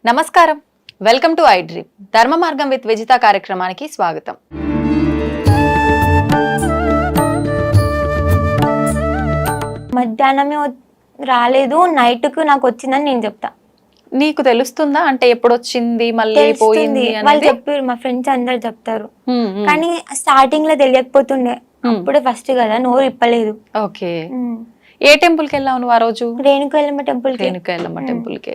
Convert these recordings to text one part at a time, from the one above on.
నమస్కారం, welcome to I dream ధర్మ మార్గం విత్ విజిత కార్యక్రమానికి స్వాగతం. మధ్యాహ్నమే రాలేదు, నైట్కు నాకు వచ్చిందని నేను చెప్తా. నీకు తెలుస్తుందా అంటే ఎప్పుడు వచ్చింది మళ్ళీ పోయింది వాళ్ళు చెప్పారు, మా ఫ్రెండ్స్ అందరు చెప్తారు. కానీ స్టార్టింగ్ లో తెలియకపోతుండే, అప్పుడే ఫస్ట్ కదా, నోరు ఇప్పలేదు. ఓకే, ఏ టెంపుల్ కి వెళ్ళావు నువ్వు ఆ రోజు? రేణుకాయలమ్మ టెంపుల్. రేణుకాయలమ్మ టెంపుల్ కి.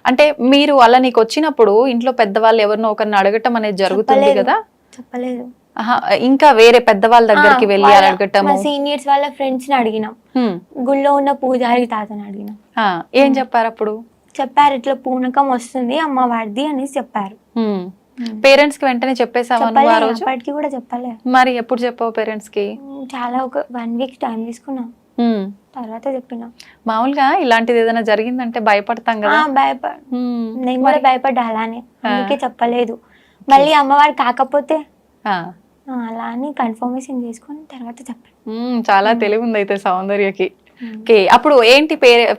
అంటే మీరు అలా నీకు వచ్చినప్పుడు ఇంట్లో పెద్దవాళ్ళు ఎవరినో ఒకరిని అడగటం అనేది జరుగుతుంది కదా? చెప్పలేదు. ఇంకా వేరే పెద్దవాళ్ళ దగ్గరికి వెళ్ళి అడగటం? సీనియర్స్ వాళ్ళ ఫ్రెండ్స్ ని అడిగినాం, గుళ్ళో ఉన్న పూజారి తాతని అడిగినాం. ఏం చెప్పారు అప్పుడు? చెప్పారు, ఇట్లా పూనకం వస్తుంది అమ్మవారిది అనేసి చెప్పారు. పేరెంట్స్ కి వెంటనే చెప్పేసావా నువ్వు ఆ రోజు? అప్పటికి కూడా చెప్పలే. మరి ఎప్పుడు చెప్పావు పేరెంట్స్ కి? చాలా ఒక 1 వీక్ టైం తీసుకున్నా, తర్వాత చెప్పినా. మామూలుగా ఇలాంటిది ఏదైనా జరిగిందంటే భయపడతాం కదా? నేను కూడా భయపడ్డా, అలానే అందుకే చెప్పలేదు. మళ్ళీ అమ్మవారు కాకపోతే అలా అని కన్ఫర్మేషన్ చేసుకుని తర్వాత చెప్పాను. చాలా తెలివి ఉంది అయితే సౌందర్యకి. ఓకే, అప్పుడు ఏంటి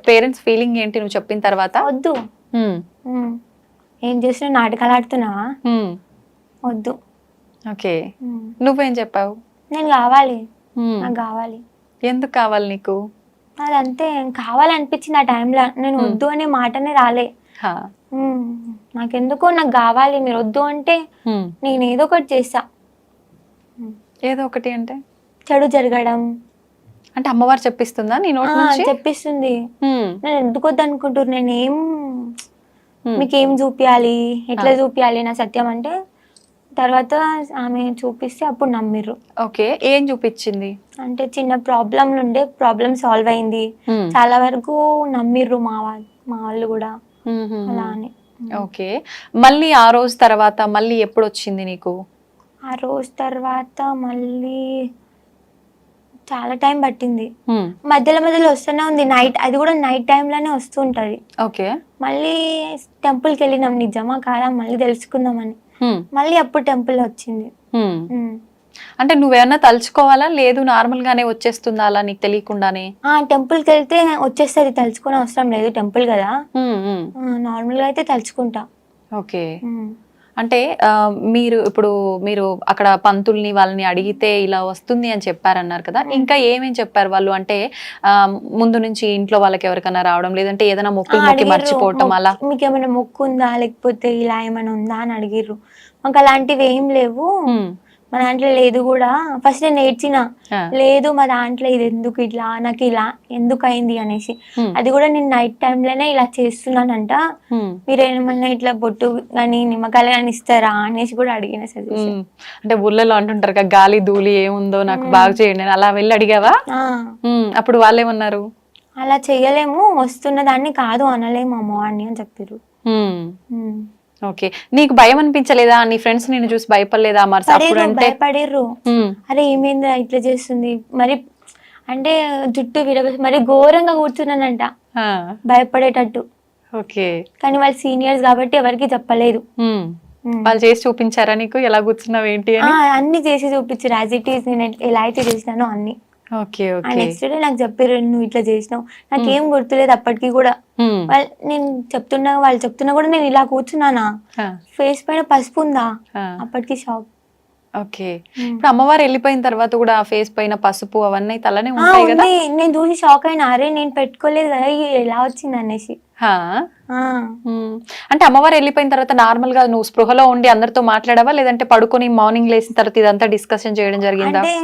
పేరెంట్స్ ఫీలింగ్ ఏంటి నువ్వు చెప్పిన తర్వాత? వద్దు, ఏం చేసినా నాటకాలు ఆడుతున్నావా, వద్దు. ఓకే, నువ్వేం చెప్పావు? నేను కావాలి, నాకు కావాలి. ఎందుకు కావాలి నీకు? అదంతే, కావాలనిపించింది ఆ టైంలో. నేను వద్దు అనే మాటనే రాలే. నాకెందుకో నాకు కావాలి, మీరు వద్దు అంటే నేను ఏదో ఒకటి చేస్తా. ఏదో ఒకటి అంటే చెడు జరగడం అంటే అమ్మవారు చెప్పిస్తుందా నీ నోటి నుంచి? చెప్పిస్తుంది. నేను ఎందుకు వద్దు అనుకుంటారు, నేనేం మీకేం చూపియాలి, ఎట్లా చూపియాలి నా సత్యం అంటే, తర్వాత ఆమె చూపిస్తే అప్పుడు నమ్మిర్రు. ఓకే, ఏం చూపించింది అంటే చిన్న ప్రాబ్లం ఉండే, ప్రాబ్లం సాల్వ్ అయింది. చాలా వరకు నమ్మిర్రు మా వాళ్ళు కూడా అలా అని. ఓకే, మళ్ళీ ఆ రోజు తర్వాత మళ్ళీ ఎప్పుడు వచ్చింది నీకు? ఆ రోజు తర్వాత మళ్ళీ చాలా టైం పట్టింది. మధ్యలో వస్తూనే ఉంది, నైట్, అది కూడా నైట్ టైంలోనే వస్తుంటది. ఓకే, మళ్ళీ టెంపుల్కి వెళ్ళినాం, నిజమా కాదా మళ్ళీ తెలుసుకుందామని. మళ్ళీ అప్పుడు టెంపుల్ వచ్చింది. అంటే నువ్వేమన్నా తలుచుకోవాలా, లేదు నార్మల్ గానే వచ్చేస్తుందా అలా నీకు తెలియకుండానే? టెంపుల్కి వెళ్తే వచ్చేస్తుంది, తలుచుకునే అవసరం లేదు, టెంపుల్ కదా. నార్మల్ గా అయితే తలుచుకుంటా. ఓకే, అంటే మీరు అక్కడ పంతుల్ని వాళ్ళని అడిగితే ఇలా వస్తుంది అని చెప్పారన్నారు కదా, ఇంకా ఏమేం చెప్పారు వాళ్ళు? అంటే ముందు నుంచి ఇంట్లో వాళ్ళకి ఎవరికైనా రావడం, లేదంటే ఏదైనా మొక్కి మర్చిపోవటం అలా? మీకు ఏమైనా మొక్కు ఉందా, లేకపోతే ఇలా ఏమైనా ఉందా అని అడిగిర్రు. మాకు అలాంటివి ఏం లేవు, మా దాంట్లో లేదు కూడా. ఫస్ట్ నేను నేర్చిన, లేదు మా దాంట్లో ఇది ఎందుకు ఇట్లా, నాకు ఇలా ఎందుకు అయింది అనేసి. అది కూడా నేను నైట్ టైంలోనే ఇలా చేస్తున్నానంట, మీరు ఏమన్నా ఇట్లా బొట్టు కానీ నిమ్మకాయలు కానీ ఇస్తారా అనేసి కూడా అడిగిన సజెషన్. అంటే ఊళ్ళలో అంటుంటారు కదా, గాలి ధూళి ఏముందో నాకు బాగా చేయండి, అలా వెళ్ళి అడిగావా? అప్పుడు వాళ్ళు ఏమన్నారు? అలా చెయ్యలేము, వస్తున్న దాన్ని కాదు అనలేము అమ్మవారిని అని చెప్పారు. ఓకే, నీకు భయం అనిపించలేదా? నీ ఫ్రెండ్స్ నిన్ను చూసి భయపడలేదా? భయపడిర్రు, అరే ఏమైందా ఇట్లా చేస్తుంది, మరి అంటే జుట్టు మరి ఘోరంగా కూర్చున్నానంట భయపడేటట్టు. ఓకే, కానీ వాళ్ళు సీనియర్స్ కాబట్టి ఎవరికి చెప్పలేదు. వాళ్ళు చేసి చూపించారా నీకు ఎలా కూర్చున్నావు ఏంటి అని? అన్ని చేసి చూపించారు, యాజ్ ఇట్ ఈస్ నేను ఎలా అయితే చేసినానో అన్ని. నెక్స్ట్ డే నాకు చెప్పారు, నువ్వు ఇట్లా చేసినావు, నాకేం గుర్తులేదు అప్పటికి కూడా. నేను వాళ్ళు చెప్తున్నా కూడా నేను ఇలా కూర్చున్నానా, ఫేస్ పైన పసుపు ఉందా, అప్పటికి షాక్. ఓకే, ఇప్పుడు అమ్మవారు వెళ్ళిపోయిన తర్వాత కూడా ఆ ఫేస్ పైన పసుపు అవన్నీ అలానే ఉంటాయి కదా? నేను చూసి షాక్ అయినా, అరే నేను పెట్టుకోలేదు కదా, ఎలా వచ్చింది అనేసి. అంటే అమ్మవారు వెళ్ళిపోయిన తర్వాత నార్మల్ గా నువ్వు స్పృహలో ఉండి అందరితో మాట్లాడావా, లేదంటే పడుకొని మార్నింగ్ లేచిన తర్వాత ఇదంతా డిస్కషన్ చేయడం జరిగిందా? అంటే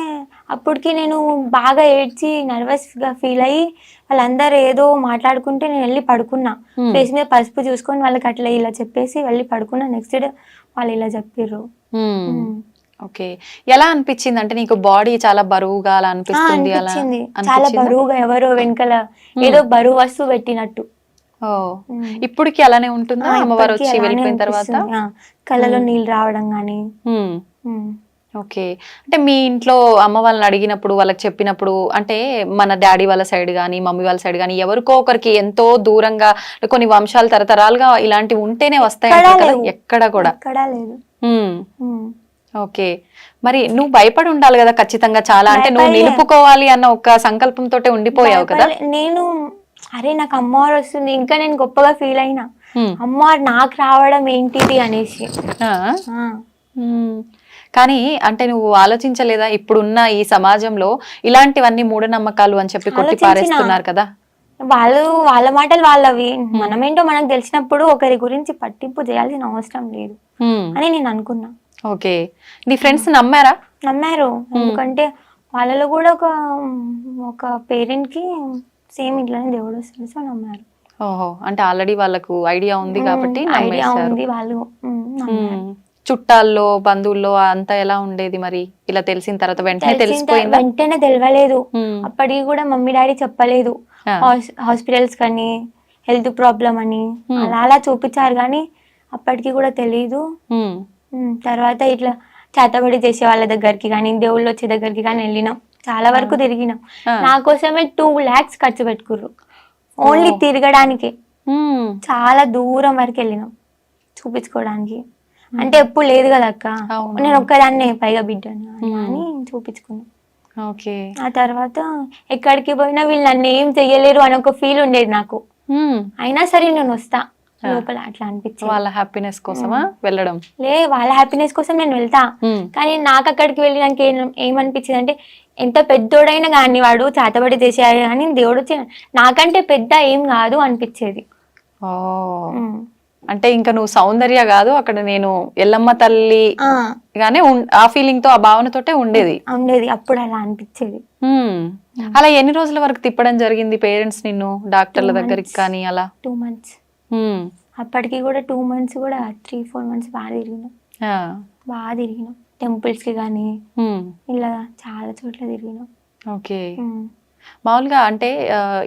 అప్పటికి నేను బాగా ఏడ్చి నర్వస్ గా ఫీల్ అయ్యి వాళ్ళందరూ ఏదో మాట్లాడుకుంటే నేను వెళ్ళి పడుకున్నా, ఫేస్ మీద పసుపు చూసుకొని వాళ్ళకి అట్లా ఇలా చెప్పేసి వెళ్ళి పడుకున్నా. నెక్స్ట్ డే వాళ్ళు ఇలా చెప్పారు. ఓకే, ఎలా అనిపించింది? అంటే నీకు బాడీ చాలా బరువుగా అలా అనిపిస్తుంది? చాలా బరువుగా, ఎవరో వెనకాల ఏదో బరువు వస్తువు పెట్టినట్టు. ఇప్పటికి అలానే ఉంటుందా అమ్మవారు వచ్చి వెళ్ళిపోయిన తర్వాత? కళ్ళలో నీళ్ళు రావడం గానీ. ఓకే, అంటే మీ ఇంట్లో అమ్మ వాళ్ళని అడిగినప్పుడు, వాళ్ళకి చెప్పినప్పుడు, అంటే మన డాడీ వాళ్ళ సైడ్ గానీ మమ్మీ వాళ్ళ సైడ్ గానీ ఎవరికో ఒకరికి ఎంతో దూరంగా కొన్ని వంశాలు తరతరాలుగా ఇలాంటివి ఉంటేనే వస్తాయి కదా, ఎక్కడ కూడా? ఓకే, మరి నువ్వు భయపడి ఉండాలి కదా ఖచ్చితంగా చాలా, అంటే నువ్వు నిలుపుకోవాలి అన్న ఒక సంకల్పంతో ఉండిపోయావు కదా? నేను అరే నాకు అమ్మవారు వస్తుంది, ఇంకా నేను గొప్పగా ఫీల్ అయినా, ఉమ్. అమ్మవారు నాకు రావడం ఏంటిది అనేసి. ఆ. ఆ, ఉమ్. కానీ అంటే నువ్వు ఆలోచించలేదా ఇప్పుడున్న ఈ సమాజంలో ఇలాంటివన్నీ మూఢనమ్మకాలు అని చెప్పి కొట్టి ఆలోచించిన. పారేస్తున్నారు కదా? వాళ్ళ మాటలు వాళ్ళవి, మనమేంటో మనకు తెలిసినప్పుడు ఒకరి గురించి పట్టింపు చేయాల్సిన అవసరం లేదు ఉమ్. అని నేను అనుకున్నా. ఓకే. నీ ఫ్రెండ్స్ నమ్మారా? నమ్మారు, ఎందుకంటే వాళ్ళలో కూడా ఒక పేరెంట్ కి సేమ్ ఇట్లానే దేవుడు వస్తుంది, సో నమ్మారు. ఓహో, అంటే ఆల్రెడీ వాళ్ళకు ఐడియా ఉంది కాబట్టి ఐడియా నమ్మేశారు. ఉంది, వాళ్ళు నమ్మారు. చుట్టాల్లో బంధువుల్లో అంతా ఎలా ఉండేది మరి? ఇలా తెలిసిన తర్వాత వెంటనే తెలిసిపోయిందా? వెంటనే తెలియలేదు, ఉమ్. అప్పటికి కూడా మమ్మీ డాడీ చెప్పలేదు. ఆ. హాస్పిటల్స్ కానీ హెల్త్ ప్రాబ్లం అని అలా అలా చూపించారు, కానీ అప్పటికి కూడా తెలియదు. ఉమ్. తర్వాత ఇట్లా చేతబడి చేసే వాళ్ళ దగ్గరికి కానీ దేవుళ్ళు వచ్చే దగ్గరికి కానీ వెళ్ళినాం, చాలా వరకు తిరిగినాం. ఆ. నా కోసమే 2 lakhs ఖర్చు పెట్టుకుర్రు ఓన్లీ తిరగడానికి. ఉమ్. చాలా దూరం వరకు వెళ్ళినాం చూపించుకోవడానికి, అంటే ఎప్పుడు లేదు కదా అక్క, అవును. నేను ఒక్కదాన్నే పైగా బిడ్డను అని చూపించుకున్నాం. ఓకే. ఆ తర్వాత ఎక్కడికి పోయినా వీళ్ళు నన్ను ఏం చెయ్యలేరు అని ఒక ఫీల్ ఉండేది నాకు, ఉమ్. అయినా సరే నేను వస్తా లోపల అట్లా అనిపించింది. వాళ్ళ హ్యాపీనెస్ కోసమా వెళ్ళడం? వాళ్ళ హ్యాపీనెస్ కోసం నేను వెళ్తా, కానీ నాకు అక్కడికి వెళ్ళి నాకు ఏమనిపించింది అంటే, ఎంత పెద్దోడైనా కానీ వాడు చేతబడి చేసేయాలి కానీ దేవుడు నాకంటే పెద్ద ఏం కాదు అనిపించేది. ఓ, అంటే ఇంకా నువ్వు సౌందర్య కాదు అక్కడ, నేను ఎల్లమ్మ తల్లి గానే ఆ ఫీలింగ్ తో, ఆ భావనతోటే ఉండేది. అప్పుడు అలా అనిపించేది. అలా ఎన్ని రోజుల వరకు తిప్పడం జరిగింది పేరెంట్స్ నిన్ను డాక్టర్ల దగ్గరికి కానీ అలా? 2 months. అప్పటికి కూడా 2 months కూడా 3-4 months బాగా తిరిగినాం టెంపుల్స్ కి కానీ ఇలా చాలా చోట్ల తిరిగినాం. ఓకే. మామూలుగా అంటే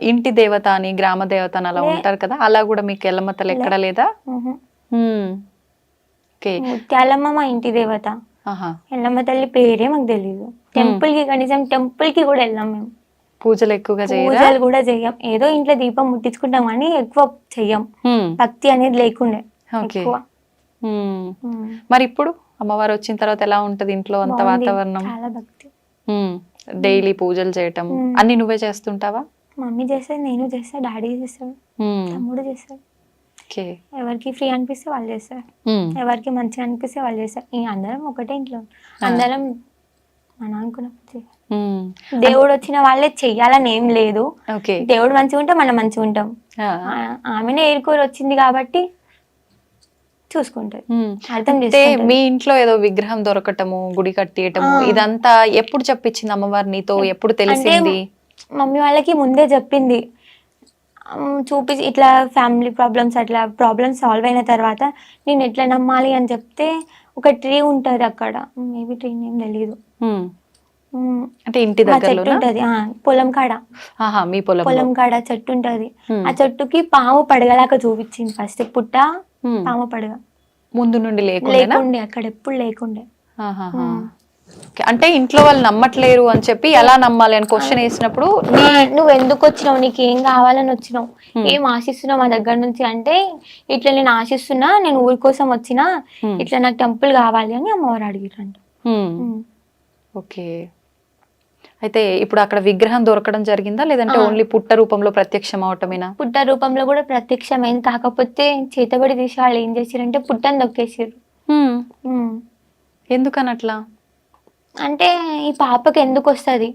ఇంటి దేవత అని, గ్రామ దేవత అని అలా ఉంటారు కదా, అలా కూడా మీకు ఎల్లమ్మ తల్లి ఎక్కడ లేదా? ఓకే. ముత్యాలమ్మ మా ఇంటి దేవత, ఎల్లమ్మ తల్లి పేరే మాకు తెలియదు. టెంపుల్ కి కనీసం టెంపుల్ కి కూడా వెళ్ళాం మేము. పూజలు ఎక్కువగా పూజలు కూడా చెయ్యం, ఏదో ఇంట్లో దీపం ముట్టించుకుంటాం కానీ ఎక్కువ చెయ్యం, భక్తి అనేది లేకుండే ఎక్కువ. మరి ఇప్పుడు అమ్మవారు వచ్చిన తర్వాత ఎలా ఉంటది ఇంట్లో అంత వాతావరణం? చాలా భక్తి. డైలీ పూజలు చేయటం అన్ని నువ్వే చేస్తుంటావా? మమ్మీ చేస్తాడు, నేను చేస్తా, డాడీ చేస్తాడు, తమ్ముడు చేస్తాడు. ఎవరికి ఫ్రీ అనిపిస్తే వాళ్ళు చేస్తారు, ఎవరికి మంచిగా అనిపిస్తే వాళ్ళు చేస్తారు. అందరం ఒకటే ఇంట్లో, అందరం మన అనుకున్నప్పుడు దేవుడు వచ్చిన వాళ్ళే చెయ్యాలని ఏం లేదు. దేవుడు మంచిగా ఉంటే మనం మంచిగా ఉంటాం. ఆమెనే ఏరుకోరు వచ్చింది కాబట్టి చూసుకుంటది, అర్థం అంటే మీ ఇంట్లో ఏదో విగ్రహం దొరకటము, గుడి కట్టేయటము, ఇదంతా ఎప్పుడు చెప్పించింది అమ్మవారు నీతో? ఎప్పుడు తెలిసింది? మమ్మీ వాళ్ళకి ముందే చెప్పింది, చూపించి ఇట్లా ఫ్యామిలీ ప్రాబ్లమ్స్, అట్లా ప్రాబ్లమ్స్ సాల్వ్ అయిన తర్వాత నేను ఎట్లా నమ్మాలి అని చెప్తే, ఒక ట్రీ ఉంటది అక్కడ, మేబీ ట్రీ నేమ్ తెలీదు, అంటే ఇంటి దగ్గర ఉంటది పొలం కాడ, మీ పొలం కాడ చెట్టు ఉంటది. ఆ చెట్టుకి పాము పడగలాగా చూపించింది ఫస్ట్, పుట్ట పాము పడగ ముందు నుండి లేకుండే అక్కడ ఎప్పుడు లేకుండే. అంటే ఇంట్లో వాళ్ళు నమ్మట్లేరు అని చెప్పి ఎలా నమ్మాలి అని క్వశ్చన్ వేసినప్పుడు, నువ్వు ఎందుకు వచ్చినావు, నీకు ఏం కావాలని వచ్చినావు, ఏం ఆశిస్తున్నావు మా దగ్గర నుంచి అంటే, ఇట్లా నేను ఆశిస్తున్నా, నేను ఊరి కోసం వచ్చినా, ఇట్లా నాకు టెంపుల్ కావాలి అని అమ్మవారు అడిగిరంట. ఓకే. అయితే ఇప్పుడు అక్కడ విగ్రహం దొరకడం జరిగిందా, లేదంటే ఓన్లీ పుట్ట రూపంలో ప్రత్యక్షం అవటమేనా? పుట్ట రూపంలో కూడా ప్రత్యక్షమైంది, కాకపోతే చేతబడి తీసి వాళ్ళు ఏం చేసారంటే పుట్టని దొక్కేసారు. ఎందుకని అట్లా అంటే, ఈ పాపకి ఎందుకు వస్తుంది,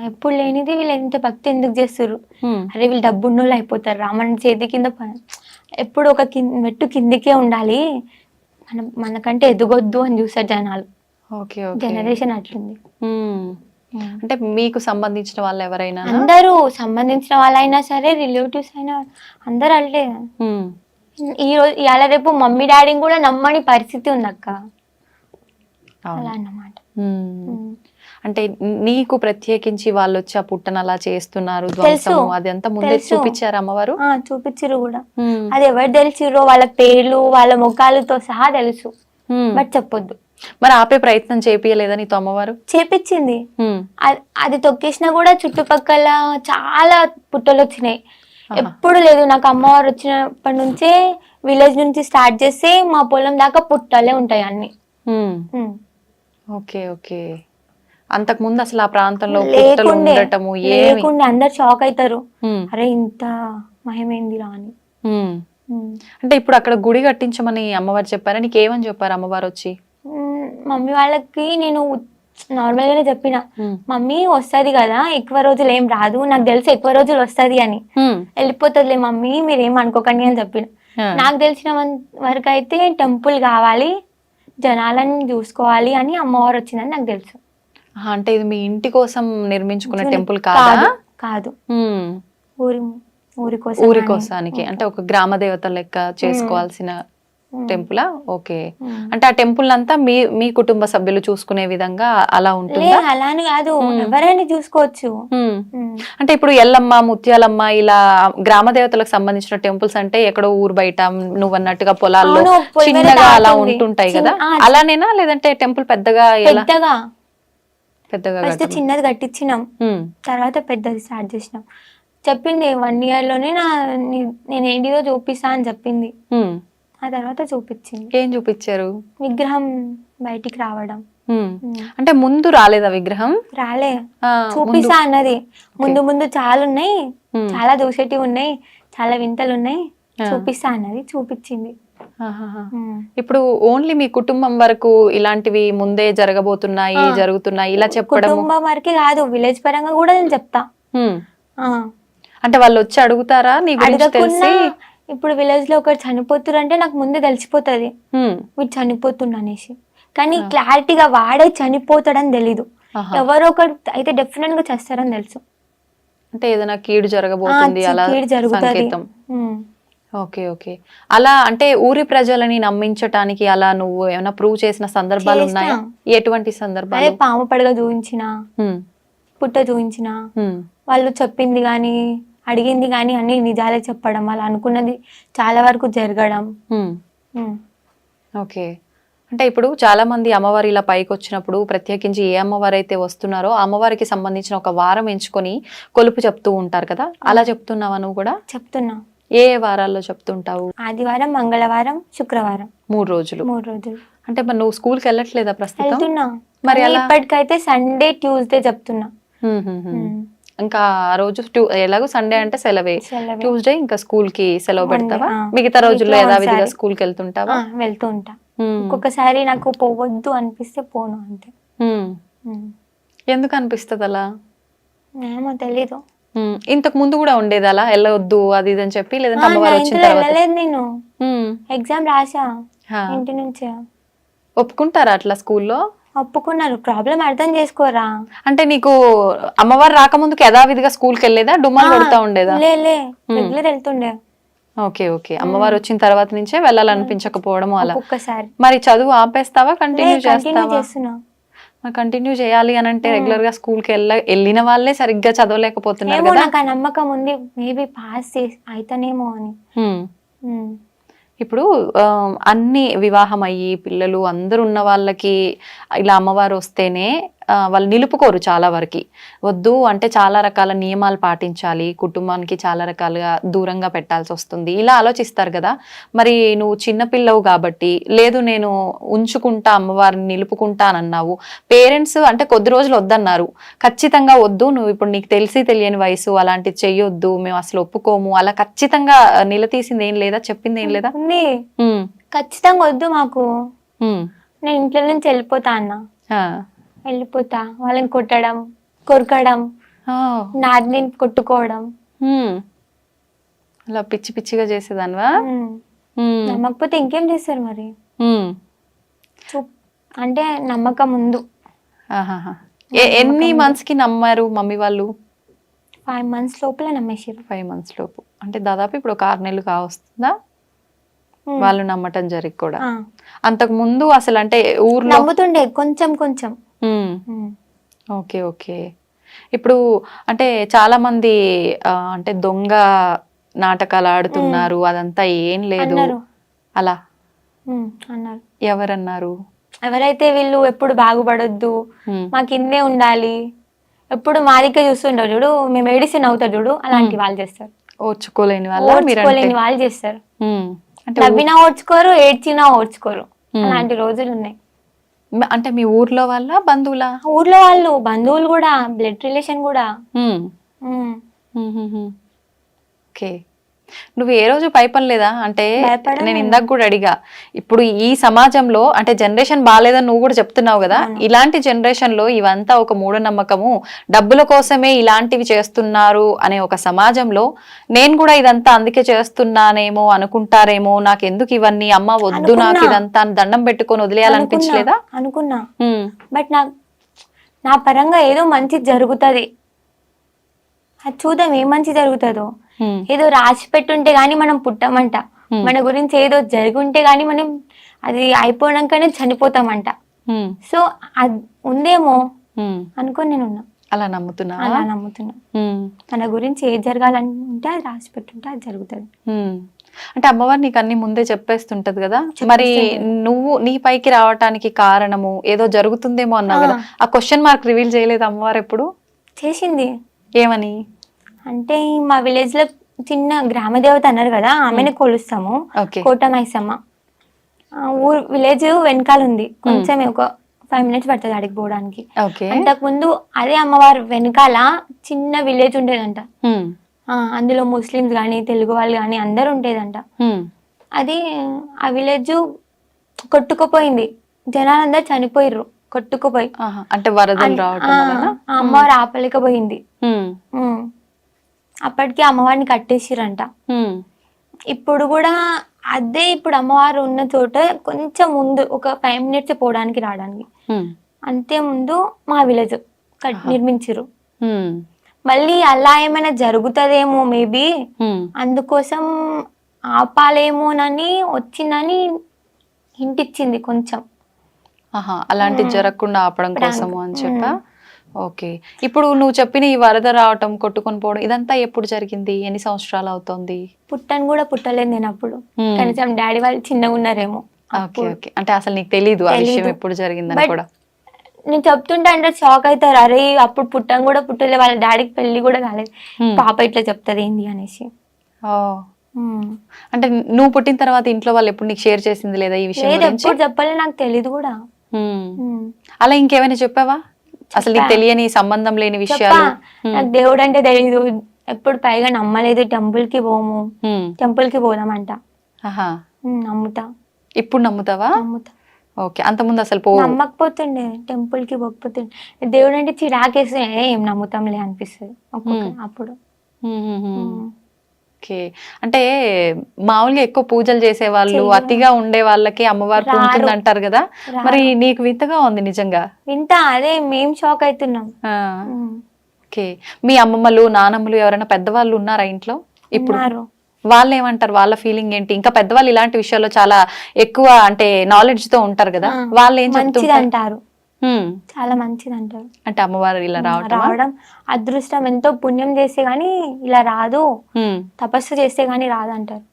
ఎప్పుడు లేనిది వీళ్ళు ఎంత భక్తి ఎందుకు చేస్తారు, అరే వీళ్ళు డబ్బున్నోళ్ళు అయిపోతారు రా, మన చేతి కింద ఎప్పుడు ఒక మెట్టు కిందికే ఉండాలి, మనకంటే ఎదగొద్దు అని చూస్తారు జనాలు. జనరేషన్ అట్లుంది. అంటే మీకు సంబంధించిన వాళ్ళు ఎవరైనా? అందరూ సంబంధించిన వాళ్ళైనా సరే, రిలేటివ్స్ అయినా అందరు అంటే, ఈ రోజు ఇవాళ రేపు మమ్మీ డాడీని కూడా నమ్మని పరిస్థితి ఉంది అక్క, అలా అన్నమాట. అంటే నీకు ప్రత్యేకించి వాళ్ళు వచ్చి ఆ పుట్టను అలా చేస్తున్నారు ధ్వంసము, అదంతా ముందే చూపించారు అమ్మవారు? చూపించారు కూడా, అది ఎవరు తెలిసిరో వాళ్ళ పేర్లు వాళ్ళ ముఖాలతో సహా తెలుసు, బట్ చెప్పొద్దు. మరి ఆపే ప్రయత్నం చేపియలేదా నీతో అమ్మవారు? చేపించింది, అది తొక్కేసినా కూడా చుట్టుపక్కల చాలా పుట్టలు వచ్చినాయి. ఎప్పుడు లేదు, నాకు అమ్మవారు వచ్చినప్పటి నుంచే విలేజ్ నుంచి స్టార్ట్ చేస్తే మా పొలం దాకా పుట్టలే ఉంటాయి అన్ని. ఓకే. ఓకే. అంతకు ముందు అసలు ఆ ప్రాంతంలో పుట్టలు లేకుండే ఉండటము ఏమి లేకుండే అందరు షాక్ అవుతారు, ఉమ్, అరే ఇంత మహిమేందిరా అని. ఉమ్. ఉమ్. అంటే ఇప్పుడు అక్కడ గుడి కట్టించమని అమ్మవారు చెప్పారా? నీకు ఏమని చెప్పారు అమ్మవారు వచ్చి? మమ్మీ వాళ్ళకి నేను నార్మల్ గానే చెప్పిన, ఉమ్, మమ్మీ వస్తది కదా ఎక్కువ రోజులు ఏం రాదు, నాకు తెలిసి ఎక్కువ రోజులు వస్తది అని, ఉమ్, వెళ్ళిపోతుందిలే మమ్మీ మీరేం అనుకోకండి అని చెప్పిన. ఆ, నాకు తెలిసిన వరకు అయితే టెంపుల్ కావాలి, జనాలను చూసుకోవాలి అని అమ్మవారు వచ్చిందని నాకు తెలుసు. అంటే ఇది మీ ఇంటి కోసం నిర్మించుకున్న టెంపుల్ కాదు కాదా? కాదు, ఉమ్, ఊరి ఊరి కోసం ఊరి అని. కోసానికి అంటే ఒక గ్రామ దేవత లెక్క చేసుకోవాల్సిన ఉమ్. టెంపులా? ఓకే. ఉమ్. అంటే ఆ టెంపుల్ అంతా మీ మీ కుటుంబ సభ్యులు చూసుకునే విధంగా అలా లే ఉంటుందా? అలాని కాదు, ఎవరైనా చూసుకోవచ్చు. ఉమ్. ఉమ్. అంటే ఇప్పుడు ఎల్లమ్మ, ముత్యాలమ్మ ఇలా గ్రామ దేవతలకు సంబంధించిన టెంపుల్స్ అంటే ఎక్కడో ఊరు బయట నువ్వు అన్నట్టుగా పొలాల్లో అవును, పొలిమేర చిన్నగా అలా దాటుంది. ఉంటుంటాయి కదా, ఆ, అలానేనా లేదంటే టెంపుల్ పెద్దగా ఎలా? పెద్దగా పెద్దగా ఫస్ట్ కట్టమా? చిన్నది కట్టించినాం, ఉమ్, తర్వాత పెద్దది స్టార్ట్ చేసినాం. చెప్పింది 1 year లోనే నేను ఏంటిదో చూపిస్తా అని చెప్పింది. ఉమ్. ఆ తర్వాత చూపించింది, ఏం చూపించారు? విగ్రహం బయటికి రావడం. ఉమ్. ఉమ్. అంటే ముందు రాలేదా విగ్రహం? రాలే, ఆ, చూపిస్తా అన్నది. ముందు ముందు చాలా ఉన్నాయి, ఉమ్. చాలా దూసేటివి ఉన్నాయి, చాలా వింతలు ఉన్నాయి, ఆ. చూపిస్తా అన్నది, చూపించింది. ఆహాహా. ఉమ్. ఇప్పుడు ఓన్లీ మీ కుటుంబం వరకు ఇలాంటివి ముందే జరగబోతున్నాయి, ఆ. జరుగుతున్నాయి ఇలా చెప్పడము? కుటుంబం వరకే కాదు, విలేజ్ పరంగా కూడా నేను చెప్తా. ఉమ్. ఆ. అంటే వాళ్ళు వచ్చి అడుగుతారా నీ గురించి అడగకున్నా తెలిసి? ఇప్పుడు విలేజ్ లో ఒకరు చనిపోతున్నారు అంటే నాకు ముందే తెలిసిపోతుంది ఉమ్. వీడు చనిపోతుండ అనేసి, కానీ క్లారిటీగా వాడే చనిపోతాడని తెలీదు. ఆహా. ఎవరో ఒకరు అయితే డెఫినెట్ గా చేస్తారని తెలుసు. అంటే ఏదైనా కీడు జరగబోతుంది అలా కీడు జరుగుతుంది. సంకేతం. Okay, okay. అలా అంటే ఊరి ప్రజలని నమ్మించటానికి అలా నువ్వు ఏమైనా ప్రూవ్ చేసిన సందర్భాలు చేసినా. ఉన్నాయా? ఎటువంటి అదే సందర్భాలు? పాము పడగ చూపించిన, ఉమ్, పుట్ట చూపించిన, ఉమ్, వాళ్ళు చెప్పింది గాని అడిగింది గాని అన్ని నిజాలే చెప్పడం, వాళ్ళు అనుకున్నది చాలా వరకు జరగడం. ఉమ్. ఉమ్. ఓకే. అంటే ఇప్పుడు చాలా మంది అమ్మవారి ఇలా పైకి వచ్చినప్పుడు ప్రత్యేకించి ఏ అమ్మవారు అయితే వస్తున్నారో ఆ అమ్మవారికి సంబంధించిన ఒక వారం ఎంచుకొని కొలుపు చెప్తూ ఉంటారు కదా, అలా చెప్తున్నావా నువ్వు కూడా? చెప్తున్నా. ఏ ఏ వారాల్లో చెప్తుంటావు? ఆదివారం, మంగళవారం, శుక్రవారం, 3 రోజులు. 3 రోజులు అంటే మరి నువ్వు స్కూల్కి వెళ్ళట్లేదా ప్రస్తుతం? వెళ్తున్నా. మరి కానీ ఎలా? ఇప్పటికైతే సండే, ట్యూస్డే చెప్తున్నా. హ్మ్, హ్మ్, హ్మ్. ఇంకా ఆ రోజు ఎలాగో సండే అంటే సెలవే, సెలవే. ట్యూస్డే ఇంకా స్కూల్ కి సెలవు పెడతావా? ఆ. మిగతా రోజుల్లో వీక్లో యథావిధిగా ఒకసారి. స్కూల్ కి వెళ్తుంటావా? వెళ్తూ ఉంటా. హ్మ్. ఒక్కొక్కసారి నాకు పోవద్దు అనిపిస్తే పోను అంతే. హ్మ్. ఉమ్. ఎందుకు అనిపిస్తుంది అలా? ఏమో తెలీదు. ఇంతకు ముందు కూడా ఉండేది అలా వెళ్ళవద్దు అది ఇది అని చెప్పి, లేదంటే అమ్మవారు వచ్చిన 9th లో తర్వాత? వెళ్ళలేదు నేను, హ్మ్. ఎగ్జామ్ రాసా హా. ఇంటి నుంచే. ఒప్పుకుంటారా అట్లా స్కూల్లో? ఒప్పుకున్నారు, ప్రాబ్లం అర్థం చేసుకోరా. అంటే నీకు అమ్మవారు రాకముందుకు యథావిధిగా స్కూల్కి వెళ్ళేదా, డుమ్మాలు కొడతా ఉండేదా? లే రెగ్యులర్ వెళ్తుండే. Okay, okay. అమ్మవారు వచ్చిన తర్వాత నుంచే వెళ్ళాలనిపించకపోవడము అలా. ఒక్కొక్కసారి మరి చదువు ఆపేస్తావా, కంటిన్యూ కంటిన్యూ చేస్తావా? చేస్తున్నా. కంటిన్యూ చేయాలి అని అంటే రెగ్యులర్ గా స్కూల్ కి వెళ్ళిన వాళ్ళే సరిగ్గా చదవలేకపోతున్నారు ఏమో కదా. నాకు ఆ నమ్మకం ఉంది, మేబీ పాస్ అయితేనేమో అని. హ్మ్. ఉమ్. ఇప్పుడు అన్ని వివాహం అయ్యి పిల్లలు అందరు ఉన్న వాళ్ళకి ఇలా అమ్మవారు వస్తేనే వాళ్ళు నిలుపుకోరు చాలా వరకు. వద్దు అంటే చాలా రకాల నియమాలు పాటించాలి, కుటుంబానికి చాలా రకాలుగా దూరంగా పెట్టాల్సి వస్తుంది, ఇలా ఆలోచిస్తారు కదా. మరి నువ్వు చిన్నపిల్లవు కాబట్టి లేదు నేను ఉంచుకుంటా అమ్మవారిని నిలుపుకుంటా అని అన్నావు. పేరెంట్స్ అంటే కొద్ది రోజులు వద్దన్నారు, ఖచ్చితంగా వద్దు నువ్వు ఇప్పుడు నీకు తెలిసి తెలియని వయసు అలాంటిది చెయ్యొద్దు మేము అసలు ఒప్పుకోము అలా ఖచ్చితంగా నిలదీసింది ఏం లేదా, చెప్పింది ఏం లేదా? ఉంది, ఉమ్, ఖచ్చితంగా వద్దు మాకు, ఉమ్, నేను ఇంట్లో నుంచి వెళ్ళిపోతా అన్న. ఆ, వెళ్ళిపోతా, వాళ్ళని కొట్టడం, కొరకడం, ఆ, నాది నేను కొట్టుకోవడం. ఉమ్. అలా పిచ్చి పిచ్చిగా చేసేదానివా? ఉమ్. ఉమ్, నమ్మకపోతే ఇంకేం చేస్తారు మరి. ఉమ్. అంటే నమ్మకం ముందు ఆహాహా. ఎన్ని మంత్స్ కి నమ్మారు మమ్మీ వాళ్ళు? 5 months లోపల నమ్మేసారు. 5 months లోపు అంటే దాదాపు ఇప్పుడు ఒక 6 నెలలు కావస్తుందా వాళ్ళు నమ్మటం జరిగి కూడా? అంతకు ముందు అసలు అంటే ఊర్లో నమ్ముతుండే కొంచెం కొంచెం. Okay, okay. ఇప్పుడు అంటే చాలా మంది అంటే దొంగ నాటకాలు ఆడుతున్నారు అదంతా ఏం లేదు అన్నారు. అలా అన్నారు. ఎవరన్నారు? ఎవరైతే వీళ్ళు ఎప్పుడు బాగుపడొద్దు, మాకు ఇన్నే ఉండాలి, ఎప్పుడు మా దగ్గర చూస్తుంటారు చూడు, మేము ఏడిసి నవ్వుతారు చూడు, అలాంటి వాళ్ళు చేస్తారు. ఓర్చుకోలేని వాళ్ళు ఓర్చుకోలేని వాళ్ళు చేస్తారు. అంటే నవ్వినా ఓర్చుకోరు, ఏడ్చినా ఓర్చుకోరు, అలాంటి రోజులు ఉన్నాయి. అంటే మీ ఊర్లో వాళ్ళ బంధువులా? ఊర్లో వాళ్ళు బంధువులు కూడా, బ్లడ్ రిలేషన్ కూడా. ఉమ్, ఉమ్. ఓకే. నువ్వు ఏ రోజు భయపడలేదా? అంటే భయపడను నేను నేను. ఇందాక కూడా అడిగా, ఇప్పుడు ఈ సమాజంలో అంటే జనరేషన్ బాగాలేదని నువ్వు కూడా చెప్తున్నావు కదా, ఇలాంటి జనరేషన్ లో ఇవంతా ఒక మూఢనమ్మకము, డబ్బుల కోసమే ఇలాంటివి చేస్తున్నారు అనే ఒక సమాజంలో నేను కూడా ఇదంతా అందుకే చేస్తున్నానేమో అనుకుంటారేమో, నాకు ఎందుకు ఇవన్నీ, అమ్మ వద్దు నాకు అనుకున్నా. ఇదంతా అని దండం పెట్టుకొని వదిలేయాలనిపించలేదా? అనుకున్నా. బట్ నా పరంగా ఏదో మంచి జరుగుతుంది, అది చూద్దాం ఏం మంచి జరుగుతుందో. ఏదో రాసి పెట్టుంటే గానీ మనం పుట్టమంట, మన గురించి ఏదో జరుగుంటే గానీ మనం అది అయిపోయాకనే చనిపోతామంట. సో అది ఉందేమో అనుకొని నేను ఉన్నా. అలా నమ్ముతున్నా? అలా నమ్ముతున్నా. మన గురించి ఏది జరగాలంటే అది రాసి పెట్టుంటే అది జరుగుతుంది. అంటే అమ్మవారు నీకు అన్ని ముందే చెప్పేస్తుంటది కదా, మరి నువ్వు నీ పైకి రావటానికి కారణము ఏదో జరుగుతుందేమో అన్నావు కదా, ఆ క్వశ్చన్ మార్క్ రివీల్ చేయలేదు అమ్మవారు ఎప్పుడు? చేసింది. ఏమని? అంటే మా విలేజ్ లో చిన్న గ్రామ దేవత అన్నారు కదా, ఆమెను కొలుస్తాము, కోటమైసమ్మ. ఊరు విలేజ్ వెనకాల ఉంది, కొంచెం ఒక 5 minutes పడుతుంది అడిగి పోవడానికి. అంతకు ముందు అదే అమ్మవారు వెనకాల చిన్న విలేజ్ ఉండేదంట. అందులో ముస్లిమ్స్ గాని తెలుగు వాళ్ళు గాని అందరు ఉండేదంట. అది ఆ విలేజ్ కొట్టుకుపోయింది, జనాలందరూ చనిపోయిర్రు కొట్టుకుపోయి. అంటే వరదలు రావటం వలన అమ్మవారు ఆపలేకపోయింది. అప్పటికి అమ్మవారిని కట్టేసిరంట. ఇప్పుడు కూడా అదే, ఇప్పుడు అమ్మవారు ఉన్న చోట కొంచెం ముందు ఒక 5 minutes పోవడానికి రావడానికి, అంతే ముందు మా విలేజ్ నిర్మించారు. మళ్ళీ అలా ఏమైనా జరుగుతుందేమో మేబీ, అందుకోసం ఆపాలేమోనని వచ్చిందని హింట్ ఇచ్చింది కొంచెం. అలాంటి జరగకుండా ఆపడం కోసము అని చెప్పా. ఓకే. ఇప్పుడు నువ్వు చెప్పిన ఈ వరద రావటం, కొట్టుకొని పోవడం, ఇదంతా ఎప్పుడు జరిగింది? ఎన్ని సంవత్సరాలు అవుతోంది? పుట్టను కూడా పుట్టలేదు నేను అప్పుడు, కనీసం డాడీ వాళ్ళు చిన్నగా ఉన్నారేమో. Okay okay. అంటే అసలు నీకు తెలీదు ఆ విషయం ఎప్పుడు జరిగిందని కూడా? నేను చెప్తుంటే అంటే షాక్ అవుతారు, అరే అప్పుడు పుట్టను కూడా పుట్టలే, వాళ్ళ డాడీకి పెళ్లి కూడా కాలేదు, పాప ఇట్లా చెప్తుంది ఏంది అనేసి. అంటే నువ్వు పుట్టిన తర్వాత ఇంట్లో వాళ్ళు ఎప్పుడు నీకు షేర్ చేసింది లేదా ఈ విషయం? ఎప్పుడు చెప్పలే, నాకు తెలీదు కూడా. అలా ఇంకేమైనా చెప్పావా అసలు నీకు తెలియని సంబంధం లేని విషయాలు? నాకు దేవుడు అంటే తెలీదు, ఎప్పుడు పైగా నమ్మలేదు, టెంపుల్ కి పోము, టెంపుల్ కి పోదామంట. నమ్ముతా. ఇప్పుడు నమ్ముతావా? నమ్ముతా. ఓకే. అంతకుముందు అసలు నమ్మకపోతుండే, టెంపుల్ కి పోకపోతుండే, దేవుడు అంటే చిరాకేస్తే ఏం నమ్ముతాంలే అనిపిస్తుంది అప్పుడు. ఓకే. అంటే మామూలుగా ఎక్కువ పూజలు చేసే వాళ్ళు, అతిగా ఉండే వాళ్ళకి అమ్మవారు పూజలు అంటారు కదా, మరి నీకు వింతగా ఉంది నిజంగా. వింత, అదే మేము షాక్ అవుతున్నాం. ఓకే. మీ అమ్మమ్మలు నానమ్మలు ఎవరైనా పెద్దవాళ్ళు ఉన్నారా ఇంట్లో ఇప్పుడు? వాళ్ళు ఏమంటారు? వాళ్ళ ఫీలింగ్ ఏంటి? ఇంకా పెద్దవాళ్ళు ఇలాంటి విషయాల్లో చాలా ఎక్కువ అంటే నాలెడ్జ్ తో ఉంటారు కదా, వాళ్ళు ఏం చెప్తుంటారు? చాలా మంచిది అంటారు. అంటే అమ్మవారు ఇలా రావడం అదృష్టం, ఎంతో పుణ్యం చేస్తే గానీ ఇలా రాదు, తపస్సు చేస్తే గానీ రాదు అంటారు.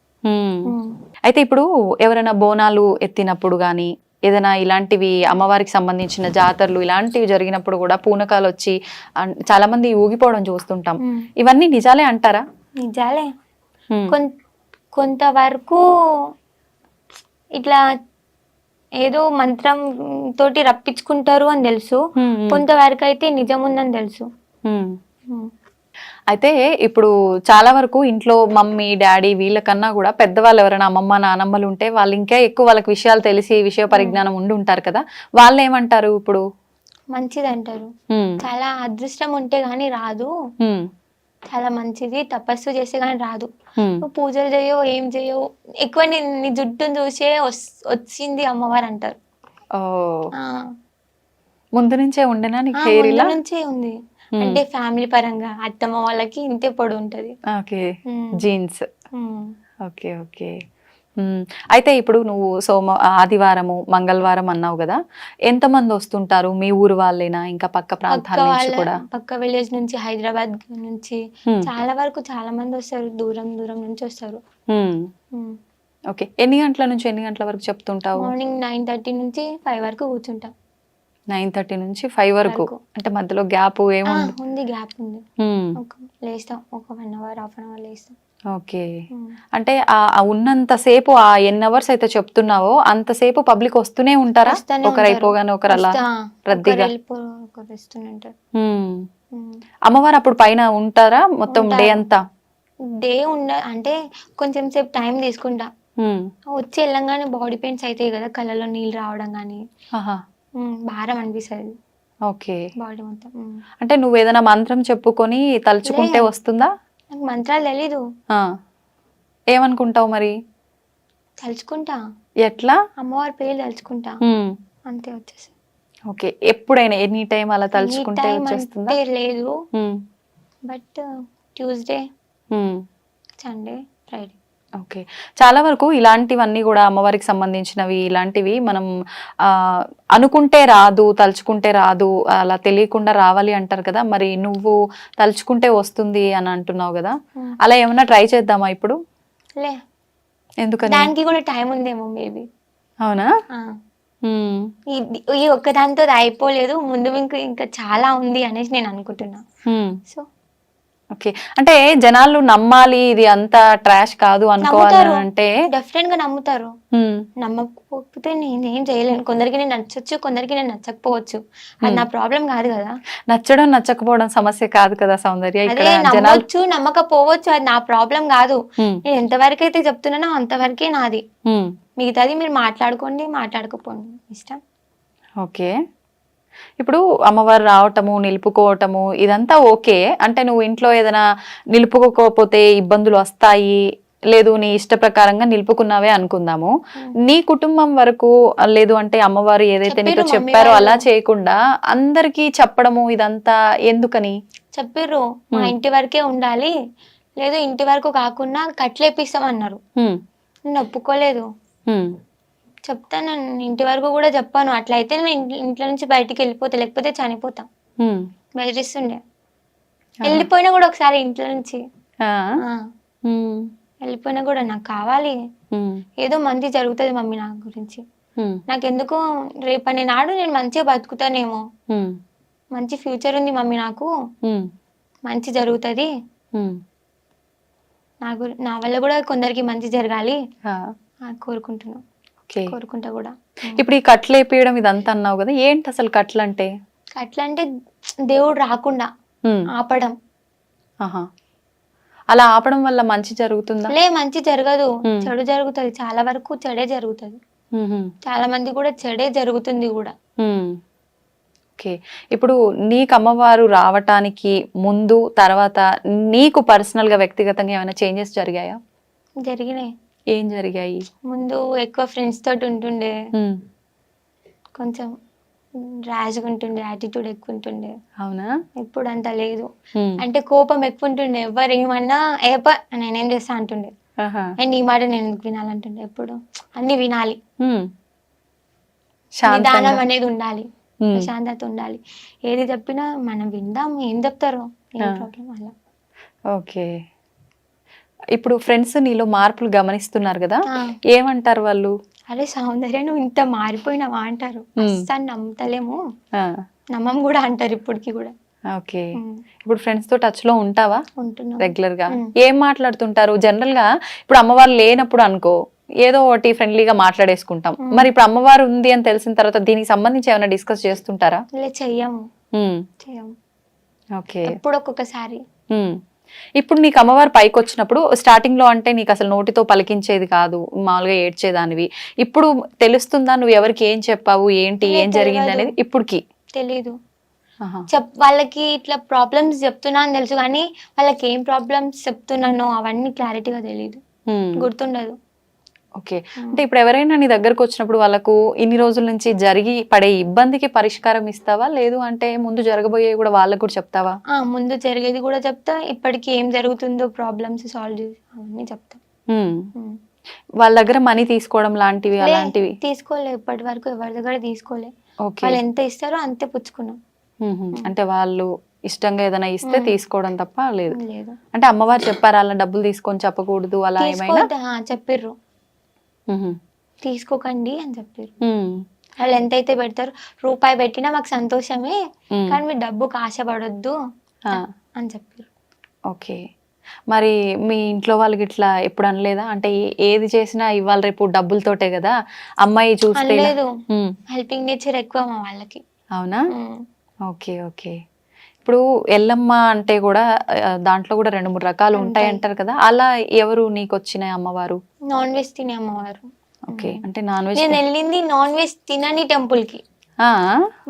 అయితే ఇప్పుడు ఎవరైనా బోనాలు ఎత్తినప్పుడు గానీ, ఏదైనా ఇలాంటివి అమ్మవారికి సంబంధించిన జాతరలు ఇలాంటివి జరిగినప్పుడు కూడా పూనకాలు వచ్చి చాలా మంది ఊగిపోవడం చూస్తుంటాం, ఇవన్నీ నిజాలే అంటారా? నిజాలే. కొంతవరకు ఇట్లా ఏదో మంత్రం తోటి రప్పించుకుంటారు అని తెలుసు, కొంతవరకు అయితే నిజం ఉందని తెలుసు. అయితే ఇప్పుడు చాలా వరకు ఇంట్లో మమ్మీ డాడీ వీళ్ళకన్నా కూడా పెద్దవాళ్ళు ఎవరైనా అమ్మమ్మ నానమ్మలు ఉంటే వాళ్ళు ఇంకా ఎక్కువ వాళ్ళకి విషయాలు తెలిసి విషయ పరిజ్ఞానం ఉండి ఉంటారు కదా, వాళ్ళు ఏమంటారు? ఇప్పుడు మంచిది అంటారు, చాలా అదృష్టం ఉంటే గానీ రాదు, చాలా మంచిది, తపస్సు చేస్తే గానీ రాదు, పూజలు చేయో ఏం చేయో, ఎక్కువ నీ జుట్టును చూసే వచ్చింది అమ్మవారు అంటారు. ముందు నుంచే ఉండేనా నీకు హెయిర్? ఇలా నుంచే ఉంది, అంటే ఫ్యామిలీ పరంగా అత్తమ్మ వాళ్ళకి ఇంతే పొడి ఉంటది. ఓకే. జీన్స్. Okay okay. అయితే ఇప్పుడు నువ్వు ఆదివారము మంగళవారం అన్నావు కదా, ఎంతమంది వస్తుంటారు? మీ ఊరు వాళ్ళేనా, ఇంకా పక్క ప్రాంతాల నుంచి కూడా? పక్క విలేజ్ నుంచి, హైదరాబాద్ నుంచి చాలా వరకు చాలా మంది వస్తారు, దూరం దూరం నుంచి వస్తారు. ఓకే. ఎన్ని గంటల నుంచి ఎన్ని గంటల వరకు చెప్తుంటావు? మార్నింగ్ 9:30 నుంచి 5 వరకు కూర్చుంటాం. 9:30 నుంచి 5 వరకు. వరకు. అంటే మధ్యలో గ్యాప్ ఏముంది? ఉంది, గ్యాప్ ఉంది. లేస్తాం ఒక 1 అవర్, హాఫ్ అన్ అవర్ లేస్తాం. ఓకే. అంటే ఆ ఉన్నంతసేపు ఆ ఎన్ని అవర్స్ అయితే చెప్తున్నావో అంతసేపు పబ్లిక్ వస్తూనే ఉంటారా? వస్తూనే ఒకరు ఉంటారు. అయిపోగానే ఒకరు అలా రద్దీగా. ఒకరు వస్తుంటారు. అమ్మవారు అప్పుడు పైన ఉంటారా మొత్తం డే ఉంటారు. అంతా? డే అంటే కొంచెం సేపు టైం తీసుకుంటా. వచ్చి వెళ్ళంగానే బాడీ పెయిన్స్ అవుతాయి కదా, కళ్ళలో నీళ్ళు రావడం కానీ ఆహా. భారం అనిపిస్తుంది ఓకే. బాడీ మొత్తం. అంటే నువ్వు ఏదైనా మంత్రం చెప్పుకొని తలుచుకుంటే వస్తుందా? నాకు మంత్రాలు తెలీదు. ఏమనుకుంటావు మరి? తలుచుకుంటా. ఎట్లా? అమ్మవారి పేరు తలుచుకుంటా, అంతే వచ్చేసి. ఓకే. ఎప్పుడైనా ఎనీ టైం అలా తలుచుకుంటే Anytime వచ్చేస్తుందా? అంటే లేదు, but Tuesday, Sunday, Friday. Okay. చాలా వరకు ఇలాంటివన్నీ కూడా అమ్మవారికి సంబంధించినవి ఇలాంటివి మనం అనుకుంటే రాదు, తలుచుకుంటే రాదు, అలా తెలియకుండా రావాలి అంటారు కదా. మరి నువ్వు తలుచుకుంటే వస్తుంది అని అంటున్నావు కదా, అలా ఏమన్నా ట్రై చేద్దామా ఇప్పుడు? లే, ఎందుకని? దానికి కూడా టైం ఉందేమో మేబీ. అవునా? ఈ ఒక్కదాంతో అయిపోలేదు, ముందు ఇంకా చాలా ఉంది అనేసి నేను అనుకుంటున్నా. So okay. అంటే జనాలు నమ్మాలి, ఇది అంతా ట్రాష్ కాదు అనుకోవాలి అంటే డెఫినెట్ గా నమ్ముతారు. నమ్మకపోతే నేనేం చేయలేను. కొందరికి నేను నచ్చొచ్చు, కొందరికి నేను నచ్చకపోవచ్చు. అది నా ప్రాబ్లం కాదు కదా. నచ్చడం నచ్చకపోవడం సమస్య కాదు కదా సౌందర్య. అదే నమ్మొచ్చు, నమ్మకపోవచ్చు, అది నా ప్రాబ్లం కాదు. నేను ఎంతవరకు అయితే చెప్తున్నానో అంతవరకే నాది. మిగతాది మీరు మాట్లాడుకోండి, మాట్లాడుకోపోండి, ఇష్టం. ఓకే. ఇప్పుడు అమ్మవారు రావటము, నిలుపుకోవటము ఇదంతా ఓకే. అంటే నువ్వు ఇంట్లో ఏదైనా నిలుపుకోకపోతే ఇబ్బందులు వస్తాయి, లేదు నీ ఇష్ట ప్రకారంగా నిలుపుకున్నావే అనుకుందాము. నీ కుటుంబం వరకు లేదు అంటే అమ్మవారు ఏదైతే నీకు చెప్పారో అలా చేయకుండా అందరికి చెప్పడము ఇదంతా ఎందుకని? చెప్పిర్రు మా ఇంటి వరకే ఉండాలి, లేదు ఇంటి వరకు కాకుండా కట్లేపిస్తామన్నారు. నేను ఒప్పుకోలేదు. చెప్తాను, ఇంటి వరకు కూడా చెప్పాను. అట్లయితే నేను ఇంట్లో నుంచి బయటికి వెళ్ళిపోతా, లేకపోతే చనిపోతా. బెదిరిస్తుండే. వెళ్ళిపోయినా కూడా ఒకసారి ఇంట్లో నుంచి వెళ్ళిపోయినా కూడా నాకు కావాలి, ఏదో మంచి జరుగుతుంది మమ్మీ నా గురించి, నాకెందుకు రేపటి నాడు నేను మంచిగా బతుకుతానేమో, మంచి ఫ్యూచర్ ఉంది మమ్మీ నాకు, మంచి జరుగుతుంది, నా వల్ల కూడా కొందరికి మంచి జరగాలి కోరుకుంటున్నాను. కోరుకుంటా కూడా. ఇప్పుడు ఈ కట్లు వేపియడం ఇదంతా అన్నావు కదా, ఏంటి అసలు కట్లు అంటే? కట్లు అంటే దేవుడు రాకుండా ఆపడం. అలా ఆపడం వల్ల మంచి జరుగుతుందా? లే, మంచి జరగదు, చెడు జరుగుతుంది. చాలా వరకు చెడే జరుగుతుంది. చాలా మంది కూడా చెడే జరుగుతుంది కూడా. ఓకే. ఇప్పుడు నీకు అమ్మవారు రావటానికి ముందు తర్వాత నీకు పర్సనల్ గా వ్యక్తిగతంగా ఏమైనా చేంజెస్ జరిగాయా? జరిగినాయి. ఏం జరిగాయి? ముందు ఎక్కువ ఫ్రెండ్స్ తోటి ఉంటుండే, కొంచెం ర్యాష్గా ఉంటుండే, యాటిట్యూడ్ ఎక్కువ ఉంటుండే. అవునా? ఇప్పుడు అంత లేదు. అంటే కోపం ఎక్కువ ఉంటుండే, ఎవరు ఏమన్నా నేనేం చేస్తా అంటుండే, అండ్ ఈ మాట నేను ఎందుకు వినాలంటుండే. ఎప్పుడు అన్ని వినాలి, నిదానం అనేది ఉండాలి, ప్రశాంతత ఉండాలి. ఏది చెప్పినా మనం విందాం, ఏం చెప్తారో ఏం ప్రాబ్లం అలా. ఓకే. ఇప్పుడు ఫ్రెండ్స్ నీలో మార్పులు గమనిస్తున్నారు కదా, ఏమంటారు వాళ్ళు? అరే సౌందర్య నువ్వు ఇంత మారిపోయినావా అంటారు. అస్సలు నమ్ముతలేము, నమ్మం కూడా అంటారు ఇప్పటికి కూడా. ఓకే. ఇప్పుడు ఫ్రెండ్స్ తో టచ్ లో ఉంటావా? ఉంటున్నా రెగ్యులర్ గా. ఏం మాట్లాడుతుంటారు జనరల్ గా? ఇప్పుడు అమ్మవారు లేనప్పుడు అనుకో ఏదో ఒకటి ఫ్రెండ్లీగా మాట్లాడేసుకుంటాం, మరి ఇప్పుడు అమ్మవారు ఉంది అని తెలిసిన తర్వాత దీనికి సంబంధించి ఏమైనా డిస్కస్ చేస్తుంటారా? చెయ్యము. ఓకే. ఎప్పుడు ఒక్కొక్కసారి. ఇప్పుడు నీకు అమ్మవారు పైకి వచ్చినప్పుడు స్టార్టింగ్ లో అంటే నీకు అసలు నోటితో పలికించేది కాదు, మామూలుగా ఏడ్చేదానివి. ఇప్పుడు తెలుస్తుందా నువ్వు ఎవరికి ఏం చెప్పావు, ఏంటి ఏం జరిగింది అనేది? ఇప్పటికి తెలీదు. వాళ్ళకి ఇట్లా ప్రాబ్లమ్స్ చెప్తున్నా అని తెలుసు, కానీ వాళ్ళకి ఏం ప్రాబ్లమ్స్ చెప్తున్నానో అవన్నీ క్లారిటీగా తెలియదు, గుర్తుండదు. ఓకే. అంటే ఇప్పుడు ఎవరైనా నీ దగ్గరకు వచ్చినప్పుడు వాళ్ళకు ఇన్ని రోజుల నుంచి జరిగి పడే ఇబ్బందికి పరిష్కారం ఇస్తావా, లేదు అంటే ముందు జరగబోయే కూడా వాళ్ళకు కూడా చెప్తావా? ముందు జరిగేది కూడా చెప్తా, ఇప్పటికి ఏం జరుగుతుందో ప్రాబ్లమ్స్ సాల్వ్ చేసి అవన్నీ చెప్తా. వాళ్ళ దగ్గర మనీ తీసుకోవడం లాంటివి అలాంటివి తీసుకోలే, ఇప్పటి వరకు ఎవరి దగ్గర తీసుకోలే. వాళ్ళు ఎంత ఇస్తారో అంతే పుచ్చుకున్నాం. అంటే వాళ్ళు ఇష్టంగా ఏదైనా ఇస్తే తీసుకోవడం తప్ప లేదు. అంటే అమ్మవారు చెప్పారా అలా డబ్బులు తీసుకొని చెప్పకూడదు అలా ఏమైనా? చెప్పిర్రు, తీసుకోకండి అని చెప్పారు. వాళ్ళు ఎంతైతే పెడతారు, రూపాయి పెట్టినా మాకు సంతోషమే, ఉమ్. కానీ మీరు డబ్బుకు ఆశపడొద్దు ఆ, అని చెప్పారు. ఓకే. మరి మీ ఇంట్లో వాళ్ళకి ఇట్లా ఎప్పుడు అనలేదా? అంటే ఏది చేసినా ఇవాళ రేపు డబ్బులతోటే కదా, అమ్మాయి చూస్తే ఇలా- అనలేదు, ఉమ్, హెల్పింగ్ నేచర్ ఎక్కువ మా వాళ్ళకి. అవునా? Okay okay. ఇప్పుడు ఎల్లమ్మ అంటే కూడా దాంట్లో కూడా 2-3 రకాలు ఉంటాయి ఉంటాయి. అంటారు కదా, అలా ఎవరు నీకు వచ్చిన అమ్మవారు? నాన్ వెజ్ తినే అమ్మవారు. ఓకే, అంటే నాన్ వెజ్. నేను వెళ్ళింది నాన్ వెజ్ తినని టెంపుల్ కి,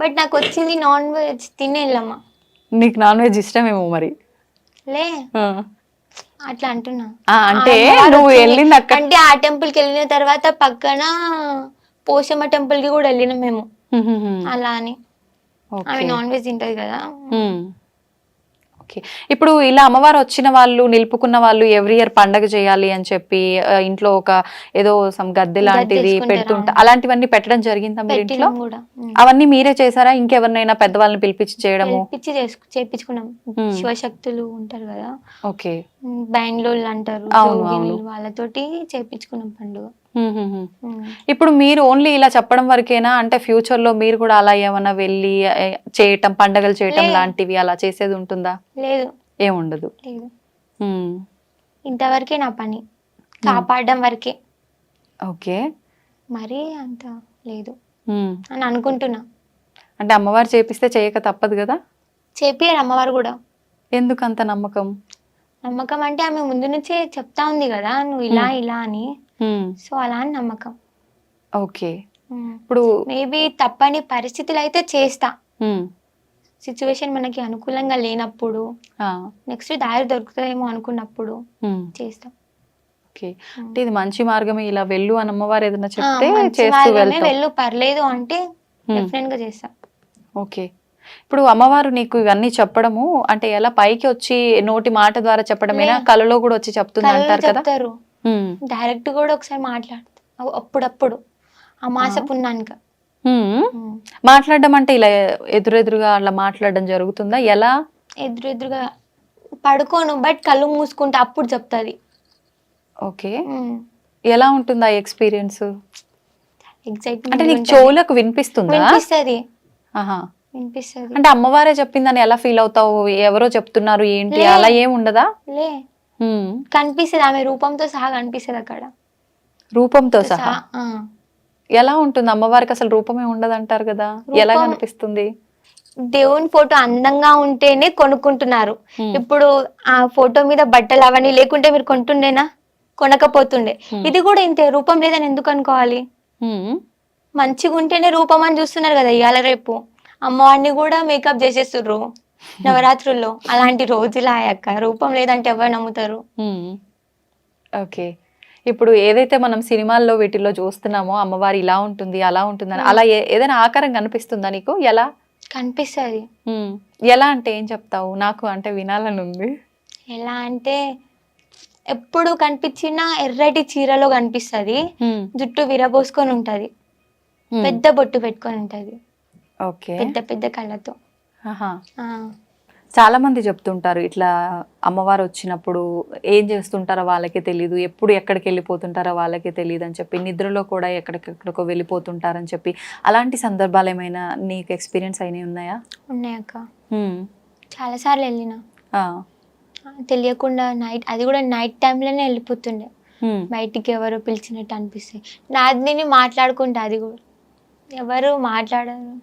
బట్ నాకు వచ్చింది నాన్ వెజ్ తినే వెళ్ళమ్మ. నీకు నాన్ వెజ్ ఇష్టమేమో మరి. లే ఆ. అట్లా అంటున్నా. అంటే ఆ అమ్మవారు నువ్వు వచ్చింది. వెళ్ళింది అక్కడ. అంటే ఆ టెంపుల్ కి వెళ్ళిన తర్వాత పక్కన పోషమ్మ టెంపుల్ కి కూడా వెళ్ళినాం మేము, అలా అని. ఓకే. ఆమె నాన్ వెజ్ తింటది కదా. ఓకే. ఇప్పుడు ఇలా అమ్మవారు వచ్చిన వాళ్ళు, నిలుపుకున్న వాళ్ళు ఎవ్రీ ఇయర్ పండగ చేయాలి అని చెప్పి ఇంట్లో ఒక ఏదో సమ్ గద్దె లాంటిది తెచ్చుకుంటారు, పెడుతుంటా, అవును. అలాంటివన్నీ పెట్టడం జరిగిందా మీరు ఇంట్లో? పెట్టినాం కూడా. అవన్నీ మీరే చేశారా, ఇంకెవరినైనా పెద్దవాళ్ళని పిలిపించి చేయడము? పిలిపించి చేపించుకున్నాం. శివశక్తులు ఉంటారు కదా, ఓకే. బెంగళూరు అంటారు, అవును, జోగిని, అవును. వాళ్ళతోటి చేపించుకున్నాం పండుగ. ఇప్పుడు మీరు ఓన్లీ ఇలా చెప్పడం వరకేనా, అంటే ఫ్యూచర్ లో మీరు కూడా అలా ఏమైనా వెళ్ళి చేయటం, పండగలు చేయటం లే. లాంటివి అలా చేసేది ఉంటుందా? లేదు ఏముండదు. లేదు, ఉమ్, ఇంతవరకే నా పని, కాపాడడం వరకే, ఓకే. మరి అంత లేదు ఉమ్, అని అనుకుంటున్నా. అంటే అమ్మవారు చేపిస్తే చేయక తప్పదు కదా. చేపియారు అమ్మవారు కూడా. ఎందుకు అంత నమ్మకం? నమ్మకం అంటే ఆమె ముందు నుంచే చెప్తా ఉంది కదా, నువ్వు ఇలా ఇలా అని, సో అలా అని నమ్మకం. ఓకే. ఇప్పుడు మేబీ తప్పని పరిస్థితులు అయితే చేస్తా, ఉమ్, సిచ్యువేషన్ మనకి అనుకూలంగా లేనప్పుడు, ఆ, నెక్స్ట్ దారి దొరుకుతుందేమో అనుకున్నప్పుడు ఉమ్, చేస్తాం. ఓకే. అంటే ఇది మంచి మార్గమే, ఇలా వెళ్ళు అని అమ్మవారు ఏదైనా చెప్తే మంచి చేస్తూ మార్గమే, వెళ్తాం. వెళ్ళు పర్లేదు అంటే డెఫినెట్ గా చేస్తా. ఓకే. ఇప్పుడు అమ్మవారు నీకు ఇవన్నీ చెప్పడము అంటే ఎలా, పైకి వచ్చి నోటి మాట ద్వారా చెప్పడమేనా, కలలో కూడా వచ్చి చెప్తుంది కలలో అంటారు కదా? చెప్తారు, డైరెక్ట్ కూడా ఒకసారి మాట్లాడుతా అప్పుడప్పుడు, అమాస పున్నానికి. మాట్లాడడం అంటే ఇలా ఎదురెదురుగా అలా మాట్లాడడం జరుగుతుందా, ఎలా? ఎదురుగా పడుకోను, బట్ కళ్ళు మూసుకుంటా, అప్పుడు చెప్తాది. ఓకే. ఎలా ఉంటుంది ఆ ఎక్స్పీరియన్స్? అంటే ఎగ్జైట్మెంట్ నీకు చెవులకు వినిపిస్తుందా? వినిపిస్తుంది, ఆహా. వినిపిస్తుంది. అంటే అమ్మవారే చెప్పిందని ఎలా ఫీల్ అవుతావు, ఎవరో చెప్తున్నారు ఏంటి, అలా ఏం ఉండదా? లే కనిపిస్తుంది, ఆమె రూపంతో సహా కనిపిస్తుంది అక్కడ. రూపంతో సహా? ఎలా ఉంటుంది అమ్మవారికి అసలు రూపమే ఉండదు అంటారు కదా, ఎలా కనిపిస్తుంది? దేవుని ఫోటో అందంగా ఉంటేనే కొనుక్కుంటున్నారు, ఇప్పుడు ఆ ఫోటో మీద బట్టలు అవన్నీ లేకుంటే మీరు కొంటుండేనా, కొనకపోతుండే. ఇది కూడా ఇంతే, రూపం లేదని ఎందుకు అనుకోవాలి, మంచిగా ఉంటేనే రూపం అని చూస్తున్నారు కదా ఇవాళ రేపు. అమ్మవారిని కూడా మేకప్ చేసేస్తుర్రు నవరాత్రుల్లో, అలాంటి రోజులు అయ్యాక రూపం లేదంటే ఎవరు నమ్ముతారు? ఓకే. ఇప్పుడు ఏదైతే మనం సినిమాల్లో వీటిల్లో చూస్తున్నామో అమ్మవారు ఇలా ఉంటుంది అలా ఉంటుందని, అలా ఏదైనా ఆకారం కనిపిస్తుందా నీకు? ఎలా కనిపిస్తుంది? ఎలా అంటే ఏం చెప్తావు, నాకు అంటే వినాలని ఉంది. ఎలా అంటే ఎప్పుడు కనిపించినా ఎర్రటి చీరలో కనిపిస్తుంది, జుట్టు విరబోసుకొని ఉంటది, పెద్ద బొట్టు పెట్టుకొని ఉంటది, ఓకే, పెద్ద పెద్ద కళ్ళతో. చాలా మంది చెప్తుంటారు ఇట్లా అమ్మవారు వచ్చినప్పుడు ఏం చేస్తుంటారో వాళ్ళకే తెలియదు, ఎప్పుడు ఎక్కడికి వెళ్ళిపోతుంటారో వాళ్ళకే తెలియదు అని చెప్పి, నిద్రలో కూడా ఎక్కడికెక్కడికో వెళ్ళిపోతుంటారని చెప్పి, అలాంటి సందర్భాలు ఏమైనా నీకు ఎక్స్పీరియన్స్ అయినవి ఉన్నాయా? ఉన్నాయక్క, చాలా సార్లు వెళ్ళిన, తెలియకుండా నైట్, అది కూడా నైట్ టైంలోనే వెళ్ళిపోతుండే, బయటికి ఎవరో పిలిచినట్టు అనిపిస్తాయి, నాది నేను మాట్లాడుకుంటా, అది కూడా ఎవరు మాట్లాడరు,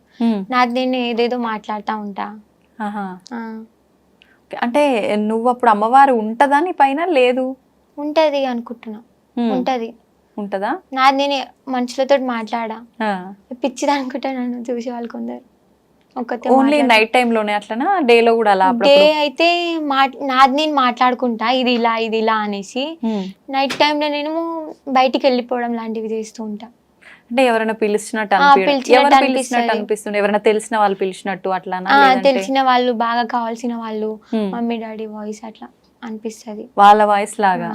నాది నేను ఏదేదో మాట్లాడుతూ ఉంటా. అంటే నువ్వు అప్పుడు అమ్మవారు ఉంటదా నీ పైన? లేదు, ఉంటది అనుకుంటున్నా, ఉంటది. ఉంటదా? నాది నేను మనుషులతో మాట్లాడా, పిచ్చిది అనుకుంటా నన్ను చూసే వాళ్ళు కొందరు. ఓన్లీ నైట్ టైం లోనే అట్లనా, డే లో కూడా అలా? డే అయితే నాది నేను మాట్లాడుకుంటా, ఇది ఇలా ఇది ఇలా అనేసి, నైట్ టైంలో నేను బయటికి వెళ్ళిపోవడం లాంటివి చేస్తూ ఉంటా. అంటే ఎవరైనా పిలిచినట్టు అనిపిస్తుంది, ఎవరైనా తెలిసిన వాళ్ళు పిలిచినట్టు అట్లా? తెలిసిన వాళ్ళు, బాగా కావాల్సిన వాళ్ళు, మమ్మీ డాడీ వాయిస్ అట్లా అనిపిస్తుంది, వాళ్ళ వాయిస్ లాగా.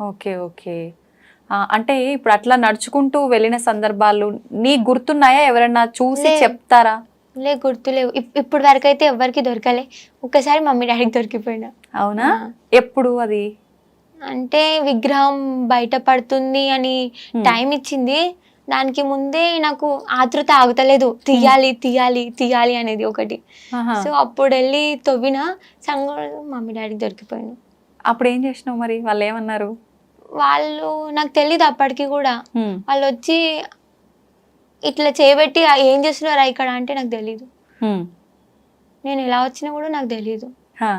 Okay okay. అంటే ఇప్పుడు అట్లా నడుచుకుంటూ వెళ్ళిన సందర్భాలు నీకు గుర్తున్నాయా, ఎవరైనా చూసి చెప్తారా? లే, గుర్తులేవు ఇప్పుడు వరకు అయితే ఎవరికి దొరకలే, ఒక్కసారి మమ్మీ డాడీకి దొరికిపోయినా. అవునా? ఎప్పుడు అది? అంటే విగ్రహం బయట పడుతుంది అని టైం ఇచ్చింది, దానికి ముందే నాకు ఆతృత ఆగుతలేదు, తీయాలి తీయాలి తీయాలి అనేది ఒకటి. ఆహా. సో అప్పుడు వెళ్ళి తవ్విన సంగ మమ్మీ డాడీకి దొరికిపోయాను. అప్పుడు ఏం చేసినావు మరి? వాళ్ళు ఏమన్నారు? వాళ్ళు నాకు తెలీదు అప్పటికి కూడా. ఉమ్. వాళ్ళు వచ్చి ఇట్లా చేయబెట్టి ఏం చేస్తున్నారా ఇక్కడ అంటే నాకు తెలీదు. ఉమ్. నేను ఎలా వచ్చినా కూడా నాకు తెలీదు. హా.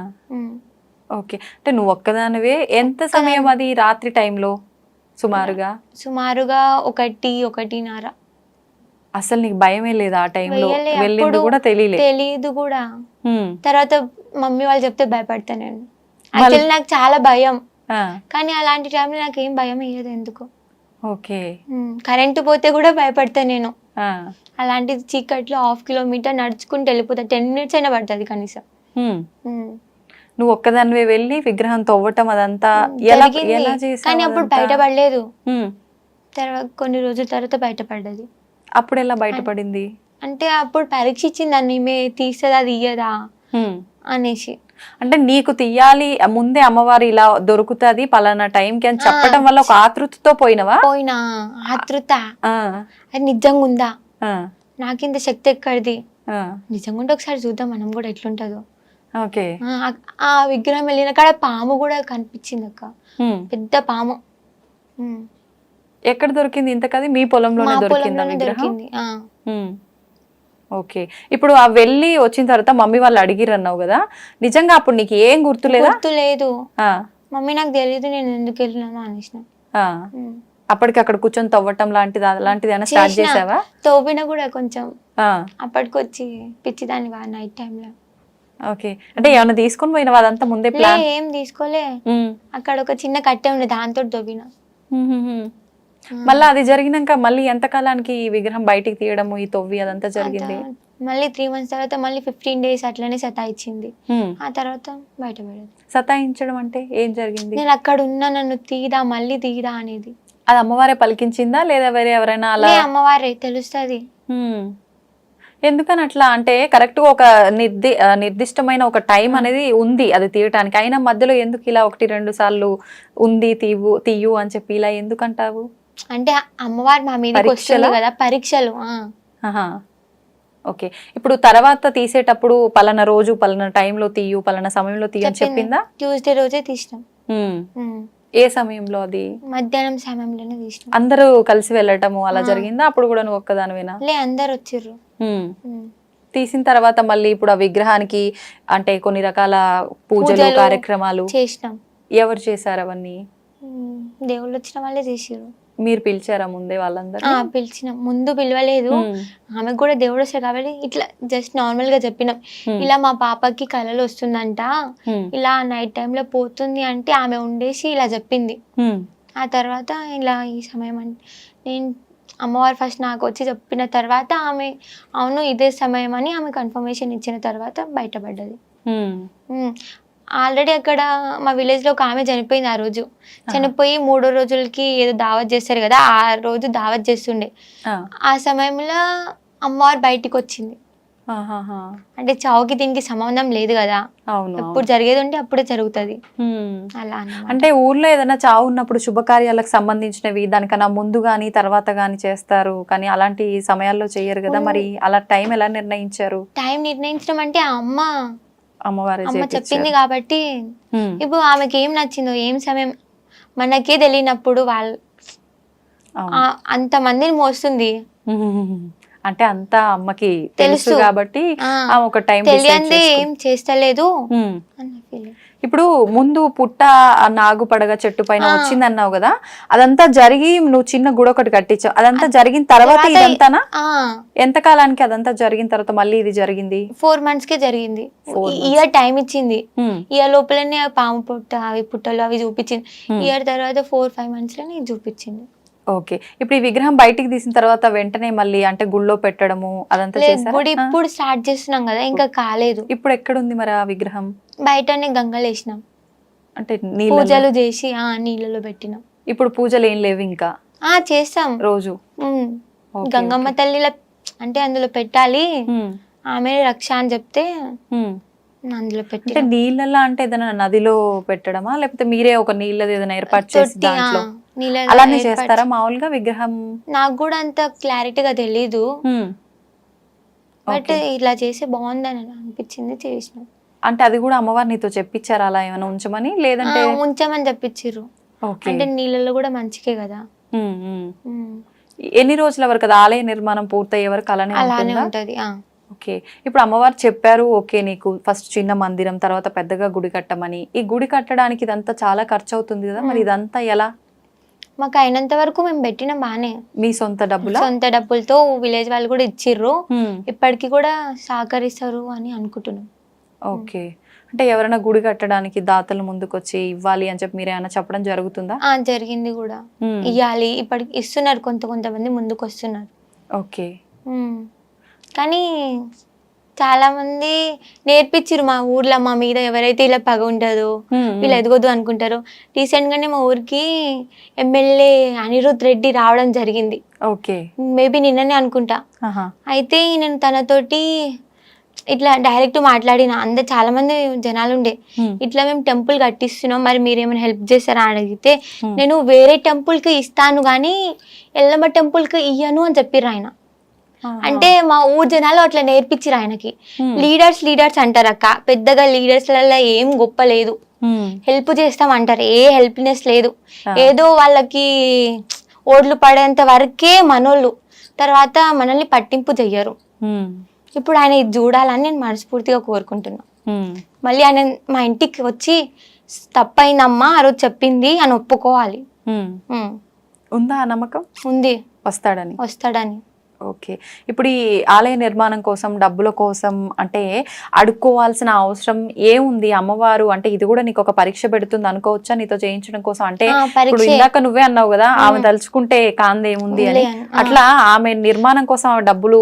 ఓకే, అంటే నువ్వు ఒక్కదానివే. ఎంత సమయం అది రాత్రి టైంలో సుమారుగా? సుమారుగా 1-1:30. అసలు నీకు భయమే లేదా ఆ టైంలో? వేయలే, వెళ్ళింది అప్పుడు కూడా తెలియలే? తెలీదు కూడా. ఉమ్. తర్వాత మమ్మీ వాళ్ళు చెప్తే భయపడతా నేను. యాక్చువల్లీ నాకు చాలా భయం, ఆ. కానీ అలాంటి టైంలో నాకు ఏం భయం అయ్యేది ఎందుకు. ఓకే. కరెంటు పోతే కూడా భయపడతా నేను. ఆ. అలాంటిది చీకట్లో 1/2 కిలోమీటర్ నడుచుకుంటూ వెళ్ళిపోతా. 10 minutes అయినా పడుతుంది కనీసం. ఉమ్. నువ్వు ఒక్కదానివే వెళ్ళి విగ్రహం తవ్వటం అదంతా ఎలా జరిగింది. ఎలా చేసావు కానీ అప్పుడు అదంతా? బయటపడలేదు. ఉమ్. తర్వాత కొన్ని రోజుల తర్వాత బయటపడ్డది. అప్పుడు ఎలా బయటపడింది? అంటే అప్పుడు పరీక్ష ఇచ్చింది దాన్ని, ఈమె తీస్తుందా తీయదా ఉమ్. అనేసి. అంటే నీకు తీయాలి ముందే అమ్మవారు ఇలా దొరుకుతుంది పలానా టైంకి అని చెప్పడం వల్ల ఒక ఆతృతతో పోయినవా? పోయినా ఆతృత. ఆ. అది నిజంగా ఉందా, ఆ. నాకింత శక్తి ఎక్కడిది, ఆ. నిజంగా ఉంటే ఒకసారి చూద్దాం మనం కూడా ఎట్లుంటుందో. ఓకే. ఆ విగ్రహం వెళ్ళిన కాడ పాము కూడా కనిపించింది అక్క, ఉమ్. పెద్ద పాము. ఎక్కడ దొరికింది ఇంతకది? మీ పొలంలోనే మా దొరికిందా పొలంలోనే విగ్రహం? దొరికింది. ఉమ్. ఓకే. ఇప్పుడు ఆ వెళ్ళి వచ్చిన తర్వాత మమ్మీ వాళ్ళు అడిగిరు అన్నావు కదా, నిజంగా అప్పుడు నీకు ఏం గుర్తులేదా? గుర్తు లేదు. ఆ. మమ్మీ నాకు తెలియదు నేను ఎందుకు వెళ్ళినాను అనేసిన. ఆ. అప్పటికి అక్కడ కూర్చొని తవ్వటం లాంటిది అలాంటిది ఏమైనా స్టార్ట్ చేసావా? తోపిన కూడా కొంచెం ఆ. అప్పటికొచ్చి పిచ్చిదాన్ని నైట్ టైంలో. ఓకే, అంటే ఏమైనా తీసుకొని పోయినవా అదంతా ముందే లే, ప్లాన్? ఏం తీసుకోలే. అక్కడ ఒక చిన్న కట్టె ఉండే, దాంతో తవ్విన. మళ్ళీ అది జరిగినాక మళ్ళీ ఎంత కాలానికి ఈ విగ్రహం బయటికి తీయడము ఈ తవ్వి అదంతా జరిగింది? మళ్ళీ 3 months తర్వాత మళ్ళీ 15 days అట్లనే సతాయించింది. ఆ తర్వాత బయటపడేది. సతాయించడం అంటే ఏం జరిగింది? నేను అక్కడ ఉన్నా, నన్ను తీదా మళ్ళీ తీదా అనేది. అది అమ్మవారే పలికించిందా లేదా వేరే ఎవరైనా అలా? అమ్మవారే తెలుస్తుంది. ఎందుకని అట్లా అంటే కరెక్ట్ గా ఒక నిర్దిష్టమైన ఒక టైం అనేది ఉంది అది తీయటానికి, అయినా మధ్యలో ఎందుకు ఇలా 1-2 సార్లు ఉంది తీయు అని చెప్పి ఇలా ఎందుకంటావు? అంటే అమ్మవారు మా మీదకి వస్తుంది కదా, పరీక్షలు. ఓకే. ఇప్పుడు తర్వాత తీసేటప్పుడు పలానా రోజు పలానా టైంలో తీయు పలానా సమయంలో తీయు అని చెప్పిందా? ట్యూస్డే రోజే తీసినాం. ఏ సమయంలో? అది మధ్యాహ్నం సమయంలోనే తీసినాం. అందరూ కలిసి వెళ్ళటము అలా జరిగిందా? అప్పుడు కూడా నువ్వు ఒక్కదానివేనా? లే, అందరు వచ్చిర్రు. తీసిన తర్వాత మళ్ళీ ఇప్పుడు ఆ విగ్రహానికి అంటే కొన్ని రకాల పూజలు కార్యక్రమాలు చేసినాం. ఎవరు చేశారు అవన్నీ? దేవుళ్ళు వచ్చిన వాళ్ళే చేసిర్రు. మీరు పిలిచారా ముందే వాళ్ళందరూ? పిలిచినాం, ముందు పిలవలేదు. ఆమెకు కూడా దేవుడు వస్తాడు కాబట్టి ఇట్లా జస్ట్ నార్మల్ గా చెప్పినాం, ఇలా మా పాపకి కళలు వస్తుందంట, ఇలా నైట్ టైంలో పోతుంది అంటే ఆమె ఉండేసి ఇలా చెప్పింది. ఆ తర్వాత ఇలా ఈ సమయం అంటే నేను అమ్మవారు ఫస్ట్ నాకు వచ్చి చెప్పిన తర్వాత ఆమె అవును ఇదే సమయం అని ఆమె కన్ఫర్మేషన్ ఇచ్చిన తర్వాత బయటపడ్డది. ఆల్రెడీ అక్కడ మా విలేజ్ లో ఒక ఆమె చనిపోయింది. ఆ రోజు చనిపోయి 3 రోజులకి ఏదో దావత్ చేస్తారు కదా, ఆ రోజు దావత్ చేస్తుండే. ఆ సమయంలో అమ్మవారు బయటికి వచ్చింది. అంటే చావుకి దీనికి సంబంధం లేదు కదా, ఎప్పుడు జరిగేది ఉంటే అప్పుడే జరుగుతుంది అలా. అంటే ఊర్లో ఏదైనా చావు ఉన్నప్పుడు శుభకార్యాలకు సంబంధించినవి దానికన్నా ముందు గాని తర్వాత గాని చేస్తారు, కానీ అలాంటి సమయాల్లో చేయరు కదా, మరి అలా టైం ఎలా నిర్ణయించారు? టైం నిర్ణయించడం అంటే అమ్మవారు చెప్పింది కాబట్టి. ఇప్పుడు ఆమెకి ఏం నచ్చిందో ఏం సమయం మనకే తెలియనప్పుడు వాళ్ళు అంత మందిని మోస్తుంది అంటే అంతా అమ్మకి తెలుసు కాబట్టి ఒక టైం తెలియంది ఏం చేస్తలేదు అన్న ఫీలింగ్. ఇప్పుడు ముందు పుట్ట నాగు పడగ చెట్టు పైన వచ్చింది అన్నావు కదా, అదంతా జరిగి నువ్వు చిన్న గుడి ఒకటి కట్టించావు, అదంతా జరిగిన తర్వాత ఇదంతానా? ఎంత కాలానికి అదంతా జరిగిన తర్వాత మళ్ళీ ఇది జరిగింది? 4 months కే జరిగింది. ఇయర్ టైం ఇచ్చింది. ఇయర్ లోపలనే పాము పుట్ట అవి పుట్టలు అవి చూపించింది. ఇయర్ తర్వాత 4-5 months లోనే చూపించింది. ఓకే. ఇప్పుడు ఈ విగ్రహం బయటికి తీసిన తర్వాత వెంటనే మళ్ళీ అంటే గుళ్ళో పెట్టడము అదంతా చేశారా? గుడి ఇప్పుడు స్టార్ట్ చేస్తున్నాం కదా, ఇంకా కాలేదు. ఇప్పుడు ఎక్కడ ఉంది మరి ఆ విగ్రహం? బయటనే గంగలు వేసినాం, అంటే పూజలు చేసి నీళ్ళలో పెట్టినాం. ఇప్పుడు పూజలు ఏం లేవు ఇంకా? చేస్తాం రోజు. గంగమ్మ తల్లిల అంటే అందులో పెట్టాలి, ఆమె రక్ష అని చెప్తే అందులో పెట్టి. అంటే నీళ్ళలా అంటే ఏదైనా నదిలో పెట్టడమా లేకపోతే మీరే ఒక నీళ్ళది ఏదైనా ఏర్పాటు చేసి దాంట్లో? నీళ్ళ అలానే చేస్తారా మామూలుగా విగ్రహం? నాకు కూడా అంత క్లారిటీగా తెలీదు, ఉమ్. బట్ ఇలా చేస్తే బాగుందని అనిపించింది, చేసిన. అంటే అది కూడా అమ్మవారు నీతో చెప్పించారా అలా ఏమైనా ఉంచమని, లేదంటే? ఉంచమని చెప్పించారు. ఓకే. అంటే నీళ్ళలో కూడా మంచికే కదా. ఎన్ని రోజుల వరకు అది ఆలయ నిర్మాణం పూర్తయ్యే వరకు అలానే అలానే ఉంటుందా? ఉంటది. ఓకే. ఇప్పుడు అమ్మవారు చెప్పారు, ఓకే, నీకు ఫస్ట్ చిన్న మందిరం, తర్వాత పెద్దగా గుడి కట్టమని. ఈ గుడి కట్టడానికి ఇదంతా చాలా ఖర్చు అవుతుంది కదా, మరి ఇదంతా ఎలా? మాకు అయినంత వరకు మేము పెట్టిన బానే. మీ సొంత డబ్బులా? సొంత డబ్బులతో విలేజ్ వాళ్ళు కూడా ఇచ్చిర్రు, ఇప్పటికి కూడా సహకరిస్తారు అని అనుకుంటున్నాం. ఓకే. అంటే ఎవరైనా గుడి కట్టడానికి దాతలు ముందుకు వచ్చి ఇవ్వాలి అని చెప్పి మీరు ఏమైనా చెప్పడం జరుగుతుందా? జరిగింది కూడా, ఇవ్వాలి, ఇప్పటికి ఇస్తున్నారు, కొంతమంది ముందుకు వస్తున్నారు. ఓకే. కానీ చాలా మంది నేర్పించారు మా ఊర్లో, మా మీద ఎవరైతే ఇలా పగ ఉంటుందో, వీళ్ళు ఎదగొద్దు అనుకుంటారో. రీసెంట్ గానే మా ఊరికి ఎమ్మెల్యే అనిరుద్ రెడ్డి రావడం జరిగింది. ఓకే. మేబీ నిన్ననే అనుకుంటా. అయితే నేను తనతోటి ఇట్లా డైరెక్ట్ మాట్లాడిన, అందరు చాలా మంది జనాలు ఉండే, ఇట్లా మేము టెంపుల్ కట్టిస్తున్నాం, మరి మీరేమైనా హెల్ప్ చేస్తారా అని అడిగితే, నేను వేరే టెంపుల్ కి ఇస్తాను గానీ ఎల్లమ్మ టెంపుల్ కి ఇయ్యను అని చెప్పిర్రు ఆయన. అంటే మా ఊరు జనాలు అట్లా నేర్పించిరు ఆయనకి. లీడర్స్ అంటారు అక్క, పెద్దగా లీడర్స్ లలో ఏం గొప్ప లేదు, హెల్ప్ చేస్తాం అంటారు, ఏ హెల్ప్నెస్ లేదు, ఏదో వాళ్ళకి ఓడ్లు పడేంత వరకే మనోళ్ళు, తర్వాత మనల్ని పట్టింపు చెయ్యరు. ఇప్పుడు ఆయన ఇది చూడాలని నేను మనస్ఫూర్తిగా కోరుకుంటున్నా. మళ్ళీ ఆయన మా ఇంటికి వచ్చి తప్పైందమ్మా ఆ రోజు చెప్పింది అని ఒప్పుకోవాలి. ఉందా ఆ నమ్మకం? ఉంది, వస్తాడని. ఓకే. ఇప్పుడు ఈ ఆలయ నిర్మాణం కోసం, డబ్బుల కోసం అంటే అడుక్కోవాల్సిన అవసరం ఏముంది? అమ్మవారు అంటే ఇది కూడా నీకు ఒక పరీక్ష పెడుతుంది అనుకోవచ్చా నీతో చేయించడం కోసం? అంటే ఇప్పుడు ఇందాక నువ్వే అన్నావు కదా, ఆమె తలుచుకుంటే కాందేముంది అని, అట్లా ఆమె నిర్మాణం కోసం ఆమె డబ్బులు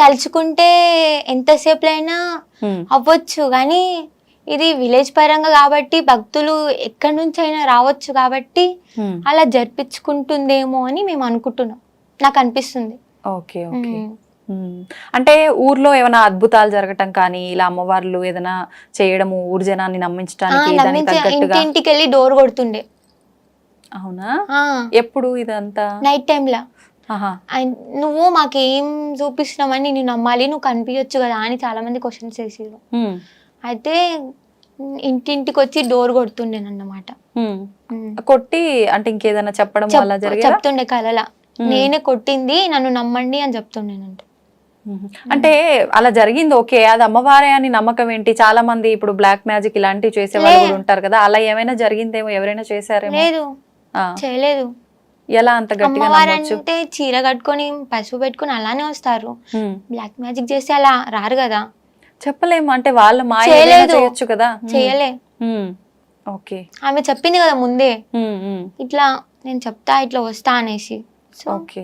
తలుచుకుంటే ఎంతసేపు అయినా అవ్వచ్చు, కానీ ఇది విలేజ్ పరంగా కాబట్టి భక్తులు ఎక్కడి నుంచి అయినా రావచ్చు కాబట్టి అలా జరిపించుకుంటుందేమో అని మేము అనుకుంటున్నాం, నాకు అనిపిస్తుంది. ఓకే. ఓకే. అంటే ఊర్లో ఏమైనా అద్భుతాలు జరగటం కానీ, ఇలా అమ్మవార్లు ఏదైనా చేయడము, ఊరు జనాన్ని నమ్మించడానికి ఇంటికి వెళ్ళి డోర్ కొడుతుండే. అవునా? ఎప్పుడు ఇదంతా? నైట్ టైంలా. నువ్వు మాకేం చూపిస్తున్నామని నేను నమ్మాలి, నువ్వు కనిపించచ్చు కదా అని చాలా మంది క్వశ్చన్స్ వేసారు. అయితే ఇంటింటికి వచ్చి డోర్ కొడుతుండేనన్నమాట. కొట్టి అంటే ఇంకేదైనా చెప్పడం వల్ల చెప్తుండే కలలా, నేనే కొట్టింది, నన్ను నమ్మండి అని చెప్తుండేనంట. అంటే అలా జరిగింది, ఓకే, అది అమ్మవారే అని నమ్మకం ఏంటి? చాలా మంది ఇప్పుడు బ్లాక్ మ్యాజిక్ ఇలాంటివి చేసే వాళ్ళు కూడా ఉంటారు కదా, అలా ఏమైనా జరిగిందేమో, ఎవరైనా చేశారేమో? లేదు, చేయలేదు. ఎలా అంత గట్టిగా నమ్మొచ్చు? అంటే చీర కట్టుకొని పసుపు పెట్టుకొని అలానే వస్తారు, బ్లాక్ మ్యాజిక్ చేస్తే అలా రారు కదా. చెప్పలేము, అంటే వాళ్ళ మాయ చేయొచ్చు కదా. చేయలే. ఓకే. ఆమె చెప్పింది కదా ముందే, ఇట్లా నేను చెప్తా ఇట్లా వస్తా అనేసి. ఓకే.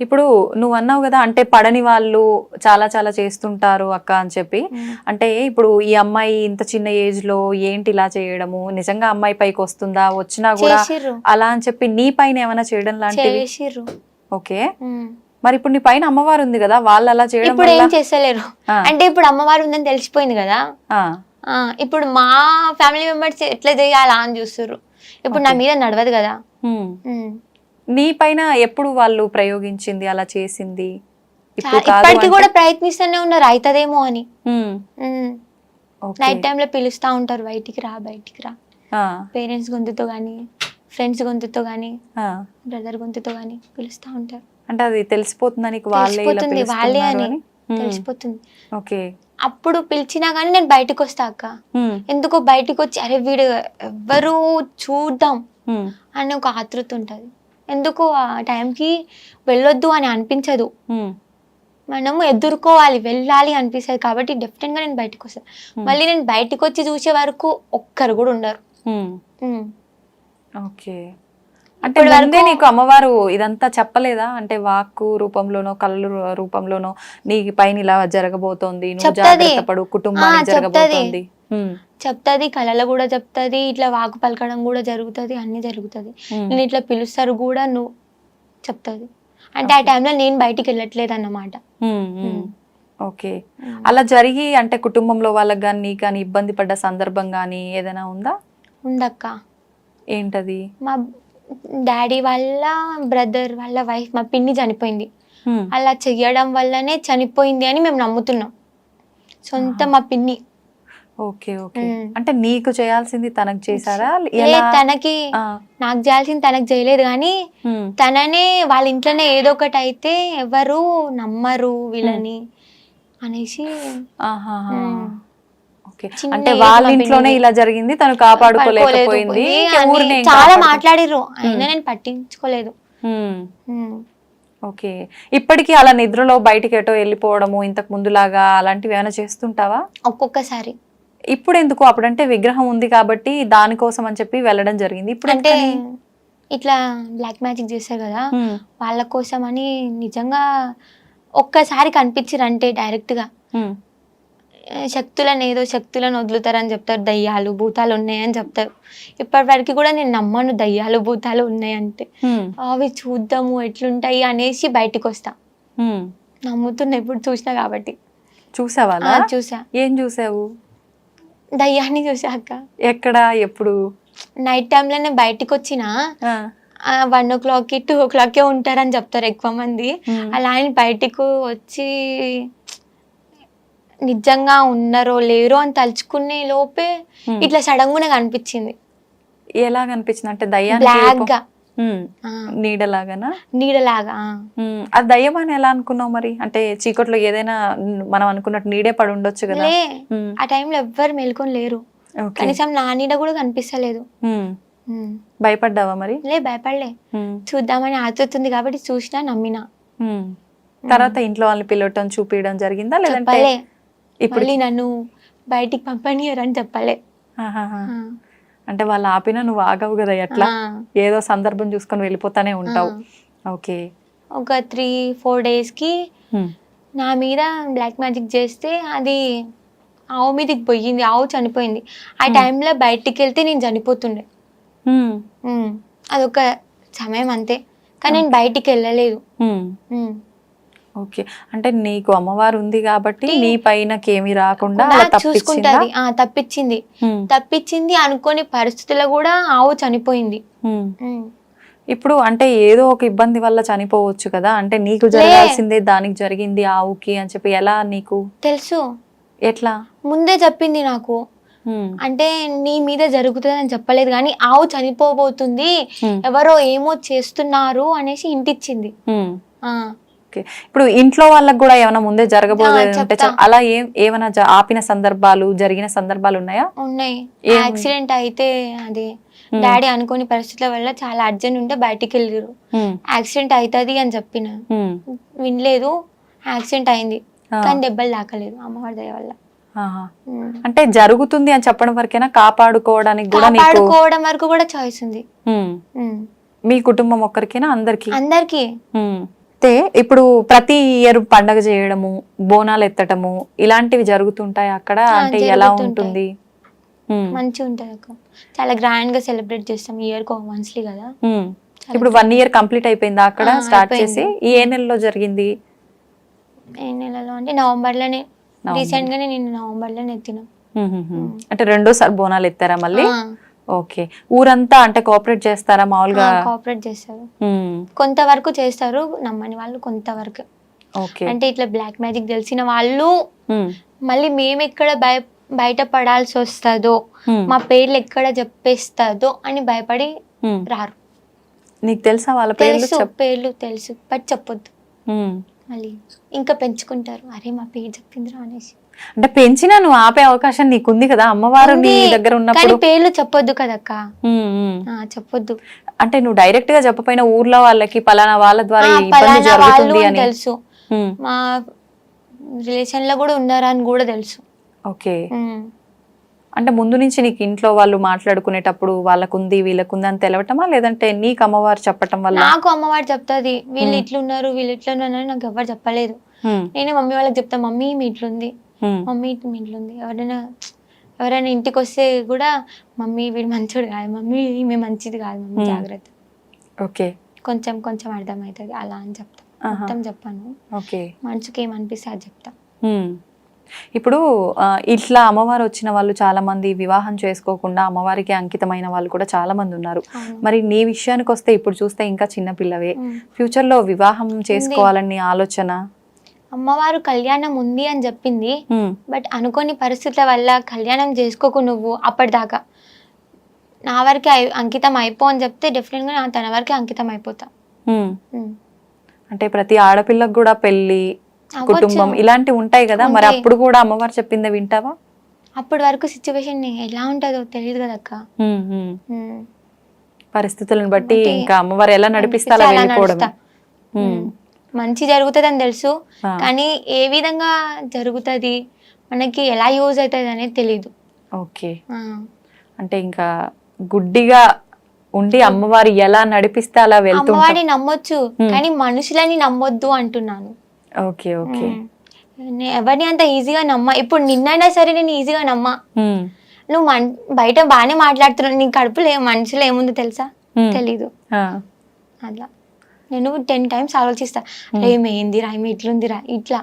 ఇప్పుడు నువ్వు అన్నావు కదా, అంటే పడని వాళ్ళు చాలా చాలా చేస్తుంటారు అక్క అని చెప్పి. అంటే ఇప్పుడు ఈ అమ్మాయి ఇంత చిన్న ఏజ్ లో ఏంటి ఇలా చేయడము, నిజంగా అమ్మాయి పైకి వస్తుందా, వచ్చినా కూడా అలా అని చెప్పి నీ పైన ఏమైనా చేయడం లాంటివి? ఓకే. మరి ఇప్పుడు నీ పైన అమ్మవారు ఉంది కదా, వాళ్ళు అలా చేయడం ఇప్పుడు ఏం చేస్తలేరు. అంటే ఇప్పుడు అమ్మవారు ఉందని తెలిసిపోయింది కదా, ఇప్పుడు మా ఫ్యామిలీ మెంబర్స్ ఎట్లా చేయాలా అని చూస్తారు. ఇప్పుడు నా మీద నడవదు కదా. నీ పైన ఎప్పుడు వాళ్ళు ప్రయోగించింది, అలా చేసింది? ఇప్పటికి కూడా ప్రయత్నిస్తూనే ఉన్నారు, అవుతుందేమో అని. నైట్ టైంలో పిలుస్తా ఉంటారు, బయటికి రా. పేరెంట్స్ గొంతుతో గానీ, ఫ్రెండ్స్ గొంతుతో గానీ, బ్రదర్ గొంతుతో గానీ పిలుస్తా ఉంటారు. అంటే అది తెలిసిపోతుందా నీకు? వాళ్ళే అని తెలిసిపోతుంది. ఓకే. అప్పుడు పిలిచినా గానీ నేను బయటకు వస్తా అక్క. ఎందుకో బయటకు వచ్చి అరే వీడు ఎవ్వరు చూద్దాం అని ఒక ఆతృత ఉంటది. ఎందుకు ఆ టైంకి వెళ్ళొద్దు అని అనిపించదు, మనము ఎదుర్కోవాలి, వెళ్ళాలి అనిపిస్తుంది. కాబట్టి డెఫినెట్ గా నేను బయటకు వస్తాను. మళ్ళీ నేను బయటకు వచ్చి చూసే వరకు ఒక్కరు కూడా ఉండరు. ఓకే. అంటే నీకు అమ్మవారు ఇదంతా చెప్పలేదా? అంటే వాక్కు రూపంలోనో, కళ్ళు రూపంలోనో నీ పైన ఇలా జరగబోతోంది, నువ్వు జాగ్రత్త పడు, కుటుంబానికి జరగబోతోంది చెప్తాది, కళలో కూడా చెప్తాది, ఇట్లా వాకు పలకడం కూడా జరుగుతుంది, అన్ని జరుగుతుంది. నేను ఇట్లా పిలుస్తారు కూడా నువ్వు చెప్తాది. అంటే ఆ టైంలో నేను బయటికి వెళ్ళట్లేదు అన్నమాట. ఓకే. అలా జరిగి అంటే కుటుంబంలో వాళ్ళకి కానీ నీకు కానీ ఇబ్బంది పడ్డ సందర్భం కానీ ఏదైనా ఉందా? ఉందక్క. ఏంటది? డాడీ వాళ్ళ బ్రదర్ వాళ్ళ వైఫ్ మా పిన్ని చనిపోయింది. హ్మ్. అలా చెయ్యడం వల్లనే చనిపోయింది అని మేము నమ్ముతున్నాం. సొంత మా పిన్ని. Okay okay. ఉమ్. అంటే నీకు చేయాల్సింది తనకు చేశారా? లే, ఎలా? తనకి ఆ. నాకు చేయాల్సింది తనకు చేయలేదు, కానీ హ్మ్. తననే వాళ్ళ ఇంట్లోనే ఏదో ఒకటి అయితే ఎవరు నమ్మరు వీళ్ళని అనేసి. ఆహాహా. ఉమ్. ఓకే. చిన్న అంటే ఏజ్ వాళ్ళ మా ఇంట్లోనే పిన్నిది. ఇలా జరిగింది, తను కాపాడుకోలేకపోయింది, పడుకోలేదు ఇంకా అని ఊరినే చాలా మాట్లాడిర్రు, అయినా నేను పట్టించుకోలేదు. ఉమ్. ఉమ్. ఓకే. ఇప్పటికీ అలా నిద్రలో బయటికి ఎటో వెళ్ళిపోవడము ఇంతకు ముందులాగా అలాంటివి ఏమైనా చేస్తుంటావా? ఒక్కొక్కసారి ఇప్పుడు ఎందుకు? అప్పుడంటే విగ్రహం ఉంది కాబట్టి దానికోసం అని చెప్పి వెళ్ళడం జరిగింది. ఇప్పుడు అంటే ఎందుకని? ఇట్లా బ్లాక్ మ్యాజిక్ చేస్తారు కదా, ఉమ్. వాళ్ళ కోసం అని నిజంగా ఒక్కసారి కనిపించారు అంటే డైరెక్ట్ గా ఉమ్. శక్తులను ఏదో శక్తులను వదులుతారని చెప్తారు, దయ్యాలు భూతాలు ఉన్నాయని చెప్తారు. ఇప్పటి వరకు కూడా నేను నమ్మను దయ్యాలు భూతాలు ఉన్నాయంటే. ఉమ్. అవి చూద్దాము ఎట్లుంటాయి అనేసి బయటికి వస్తా. ఉమ్. నమ్ముతున్నా ఇప్పుడు చూసినా కాబట్టి. చూసావా అలా? చూసా, ఏం చూసావు? దయ్యాన్ని చూసాక. ఎక్కడ? ఎప్పుడు? నైట్ టైంలోనే బయటికి వచ్చిన ఆ. 1 o'clock 2 o'clock ఉంటారని చెప్తారు ఎక్కువ మంది. ఉమ్. అలా అని బయటకు వచ్చి నిజంగా ఉన్నారో లేరో అని తలుచుకునే లోపే ఉమ్. ఇట్లా సడన్గా కనిపించింది, ఎలా కనిపించింది? అంటే దయ్యానికి బ్లాక్ రూపం- గా. ఉమ్. ఆ, నీడలాగానా? నీడలాగా. అది దయ్యం అని ఎలా అనుకున్నావు మరి? అంటే చీకట్లో ఏదైనా మనం అనుకున్నట్టు నీడే పడి ఉండొచ్చు కదా. లే, ఉమ్. ఆ టైంలో ఎవ్వరు మేల్కొని లేరు, ఓకే. కనీసం నా నీడ కూడా కనిపిస్తలేదు. ఉమ్. ఉమ్. భయపడ్డావా మరి? లే, భయపడలే. ఉమ్. చూద్దామని ఆతృతుంది కాబట్టి చూసినా, నమ్మినా. ఉమ్. తర్వాత ఇంట్లో వాళ్ళని పిలవటం చూపించడం జరిగిందా లేదంటే? చెప్పలే, ఇప్పుడు మళ్ళీ నన్ను బయటికి పంపనియరని చెప్పలే. ఆహాహా. ఆ. అంటే వాళ్ళు ఆపినా నువ్వు ఆగవు కదా, ఎట్లా? ఆ. ఏదో సందర్భం చూసుకొని వెళ్ళిపోతానే ఉంటావు. ఓకే. ఒక 3-4 డేస్కి ఉమ్. నా మీద బ్లాక్ మ్యాజిక్ చేస్తే అది ఆవు మీదకి పోయింది, ఆవు చనిపోయింది. ఆ టైంలో బయటికి వెళ్తే నేను చనిపోతుండే. ఉమ్. అదొక సమయం అంతే, కానీ నేను బయటికి వెళ్ళలేదు. ఉమ్. ఉమ్. ఓకే. అంటే నీకు అమ్మవారు ఉంది కాబట్టి నీ పైనకేమీ రాకుండా అలా తప్పించిందా? చూసుకుంటది. తప్పించింది, ఉమ్. తప్పించింది అనుకోని పరిస్థితుల్లో కూడా ఆవు చనిపోయింది. ఉమ్. ఉమ్. ఇప్పుడు అంటే ఏదో ఒక ఇబ్బంది వల్ల చనిపోవచ్చు కదా, అంటే నీకు జరగాల్సిందే దానికి జరిగింది ఆవుకి అని చెప్పి ఎలా నీకు తెలుసు, ఎట్లా? ముందే చెప్పింది నాకు. ఉమ్. అంటే నీ మీద జరుగుతుంది అని చెప్పలేదు, కానీ ఆవు చనిపోబోతుంది, ఉమ్. ఎవరో ఏమో చేస్తున్నారు అనేసి ఇంటిచ్చింది. ఉమ్. ఆ, ఓకే. ఇప్పుడు ఇంట్లో వాళ్ళకి కూడా ఏమైనా ముందే జరగబోయేది ఉంటే చెప్తా. అలా ఏమైనా ఆపిన సందర్భాలు జరిగిన సందర్భాలు ఉన్నాయా? ఉన్నాయి. యాక్సిడెంట్ అయితే అది డాడీ అనుకోని పరిస్థితుల వల్ల చాలా అర్జెంట్ ఉంటే బయటికి వెళ్ళారు. ఉమ్. యాక్సిడెంట్ అవుతుంది అని చెప్పిన, ఉమ్. వినలేదు. యాక్సిడెంట్ అయింది, ఆ. కానీ దెబ్బలు తాకలేదు అమ్మవారి దయ వల్ల. ఆహా. అంటే జరుగుతుంది అని చెప్పడం వరకేనా? కాపాడుకోవడానికి కూడా నీకు కాపాడుకోవడం వరకు కూడా చాయిస్ ఉంది. ఉమ్. మీ కుటుంబం ఒక్కరికేనా అందరికి? అందరికి. అయితే ఇప్పుడు ప్రతి ఇయర్ పండగ చేయడము, బోనాలు ఎత్తటము ఇలాంటివి జరుగుతుంటాయి అక్కడ? అంటే ఎలా ఉంటుంది? మంచిగా ఉంటుంది అక్క, చాలా గ్రాండ్ గా సెలబ్రేట్ చేస్తాం. ఇయర్ మంత్లీ కదా. ఇప్పుడు 1 year కంప్లీట్ అయిపోయిందా అక్కడ స్టార్ట్ చేసి? ఏ నెలలో జరిగింది? ఏ నెలలో అంటే నవంబర్లోనే. రీసెంట్ గానే నేను నవంబర్లోనే ఎత్తినా. అంటే రెండోసారి బోనాలు ఎత్తారా మళ్ళీ? ఓకే. ఊరంతా అంటే కోఆపరేట్ చేస్తారా మామూలుగా? కోఆపరేట్ చేస్తారు, కొంతవరకు చేస్తారు, నమ్మని వాళ్ళు కొంతవరకు. ఓకే. అంటే ఇట్లా బ్లాక్ మ్యాజిక్ తెలిసిన వాళ్ళు మళ్ళీ మేము ఎక్కడ బయట పడాల్సి వస్తుందో, మా పేర్లు ఎక్కడ చెప్పేస్తుందో అని భయపడి రారు. నీకు తెలుసా వాళ్ళ పేర్లు? పేర్లు తెలుసు, బట్ చెప్పొద్దు. మళ్ళీ ఇంకా పెంచుకుంటారు, అరే మా పేరు చెప్పిందిరా అనేసి. అంటే పెంచినా నువ్వు ఆపే అవకాశం నీకుంది కదా, అమ్మవారు నీ దగ్గర ఉన్నప్పుడు. పేర్లు చెప్పొద్దు కదక్క, చెప్పొద్దు. అంటే నువ్వు డైరెక్ట్ గా చెప్పపోయినా ఊర్లో వాళ్ళకి పలానా వాళ్ళ ద్వారా ఇబ్బంది జరుగుతుంది అని తెలుసు, మా రిలేషన్ లో కూడా ఉన్నారని కూడా తెలుసు. ఓకే. అంటే ముందు నుంచి నీకు ఇంట్లో వాళ్ళు మాట్లాడుకునేటప్పుడు వాళ్ళకుంది వీళ్ళకుంది అని తెలవటమా, లేదంటే నీకు అమ్మవారు చెప్పటం వల్ల? నాకు అమ్మవారు చెప్తాది, వీళ్ళు ఇట్లున్నారు వీళ్ళు ఇట్లున్నారు నాకు ఎవరు చెప్పలేదు. నేనే మమ్మీ వాళ్ళకి చెప్తా, మమ్మీ మీ ఇట్లుంది, మమ్మీ మీ ఇట్లుంది. ఎవరైనా ఇంటికి వస్తే కూడా మమ్మీ వీడు మంచోడు కాదు, మమ్మీ ఈమె మంచిది కాదు, మమ్మీ జాగ్రత్త. ఓకే. కొంచెం కొంచెం అర్థమవుతుంది అలా అని చెప్తా, మొత్తం చెప్పాను. ఓకే. మనసుకి ఏమనిపిస్తే అది చెప్తా. ఇప్పుడు ఇట్లా అమ్మవారు వచ్చిన వాళ్ళు చాలా మంది వివాహం చేసుకోకుండా అమ్మవారికి అంకితమైన వాళ్ళు కూడా చాలా మంది ఉన్నారు. మరి నీ విషయానికి వస్తే ఇప్పుడు చూస్తే ఇంకా చిన్న పిల్లవే, ఫ్యూచర్ లో వివాహం చేసుకోవాలని ఆలోచన? అమ్మవారు కళ్యాణం ఉంది అని చెప్పింది, బట్ అనుకోని పరిస్థితుల వల్ల కళ్యాణం చేసుకోకు నువ్వు అప్పటిదాకా, నా వరకే అంకితం అయిపో అని చెప్తే డెఫినెట్ గా తన వరకే అంకితం అయిపోతా. అంటే ప్రతి ఆడపిల్లకు కూడా పెళ్లి, కుటుంబం ఇలాంటివి ఉంటాయి కదా, మరి అప్పుడు కూడా అమ్మవారు చెప్పిందే వింటావా? అప్పటి వరకు సిచ్యువేషన్ ఎలా ఉంటుందో తెలియదు కదా అక్క. పరిస్థితులను బట్టి ఇంకా అమ్మవారు ఎలా నడిపిస్తా వెళ్ళిపోవడం. మంచి జరుగుతుంది అని తెలుసు, కానీ ఏ విధంగా జరుగుతుంది, మనకి ఎలా యూజ్ అవుతుంది అనేది తెలీదు. ఓకే, అంటే ఇంకా గుడ్డిగా ఉండి అమ్మవారు ఎలా నడిపిస్తే అలా వెళ్తుంది. అమ్మవారిని నమ్మొచ్చు కానీ మనుషులని నమ్మొద్దు అంటున్నాను. ఓకే ఓకే, ఎవరిని అంత ఈజీగా నమ్మ. ఇప్పుడు నిన్నైనా సరే నేను ఈజీగా నమ్మా. నువ్వు బయట బాగానే మాట్లాడుతున్నావు, నీ కడుపులో మనుషులు ఏముందో తెలుసా? తెలీదు. అట్లా నేను 10 times ఆలోచిస్తా, ఏమి ఏందిరా, ఆమె ఇట్లుందిరా, ఇట్లా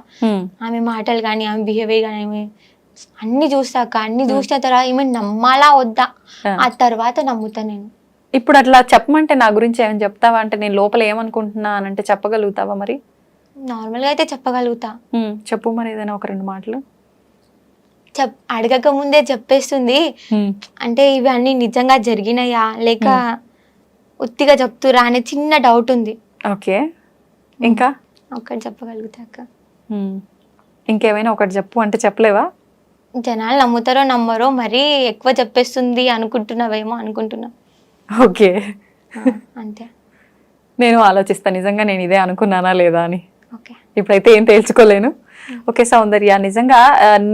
ఆమె మాటలు కానీ ఆమె బిహేవియర్ కానీ ఆమె అన్ని చూస్తాక, అన్ని చూసిన తర్వాత ఈమె నమ్మాలా వద్దా, ఆ తర్వాత నమ్ముతా నేను. ఇప్పుడు అట్లా చెప్పమంటే నా గురించి ఏమని చెప్తావా? అంటే నేను లోపల ఏమనుకుంటున్నా అని అంటే చెప్పగలుగుతావా? మరి నార్మల్ గా అయితే చెప్పగలుగుతా. చెప్పు మరి ఏదైనా ఒక 2 మాటలు. అడగక ముందే చెప్పేస్తుంది. అంటే ఇవి అన్ని నిజంగా జరిగినాయా లేక ఉత్తిగా చెప్తురా అనే చిన్న డౌట్ ఉంది. ఓకే, ఇంకా ఒకటి చెప్పగలుగుతాక. ఇంకేమైనా ఒకటి చెప్పు అంటే చెప్పలేవా? జనాలు నమ్ముతారో నమ్మరో, మరీ ఎక్కువ చెప్పేస్తుంది అనుకుంటున్నావేమో అనుకుంటున్నా. ఓకే, అంతే. నేను ఆలోచిస్తా నిజంగా నేను ఇదే అనుకున్నానా లేదా అని. ఓకే, ఇప్పుడైతే ఏం తేల్చుకోలేను. ఓకే సౌందర్య, నిజంగా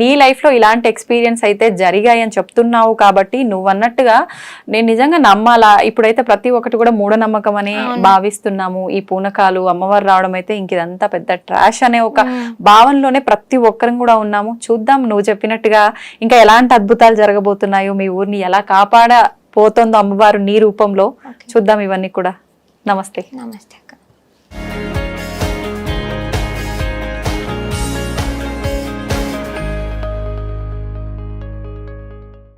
నీ లైఫ్లో ఇలాంటి ఎక్స్పీరియన్స్ అయితే జరిగాయని చెప్తున్నావు కాబట్టి నువ్వు అన్నట్టుగా నేను నిజంగా నమ్మాలా? ఇప్పుడైతే ప్రతి ఒక్కటి కూడా మూఢనమ్మకం అని భావిస్తున్నాము. ఈ పూనకాలు, అమ్మవారు రావడం అయితే ఇంక ఇదంతా పెద్ద ట్రాష్ అనే ఒక భావనలోనే ప్రతి ఒక్కరం కూడా ఉన్నాము. చూద్దాం నువ్వు చెప్పినట్టుగా ఇంకా ఎలాంటి అద్భుతాలు జరగబోతున్నాయో, మీ ఊరిని ఎలా కాపాడపోతుందో అమ్మవారు నీ రూపంలో. చూద్దాం ఇవన్నీ కూడా. నమస్తే. నమస్తే అక్క.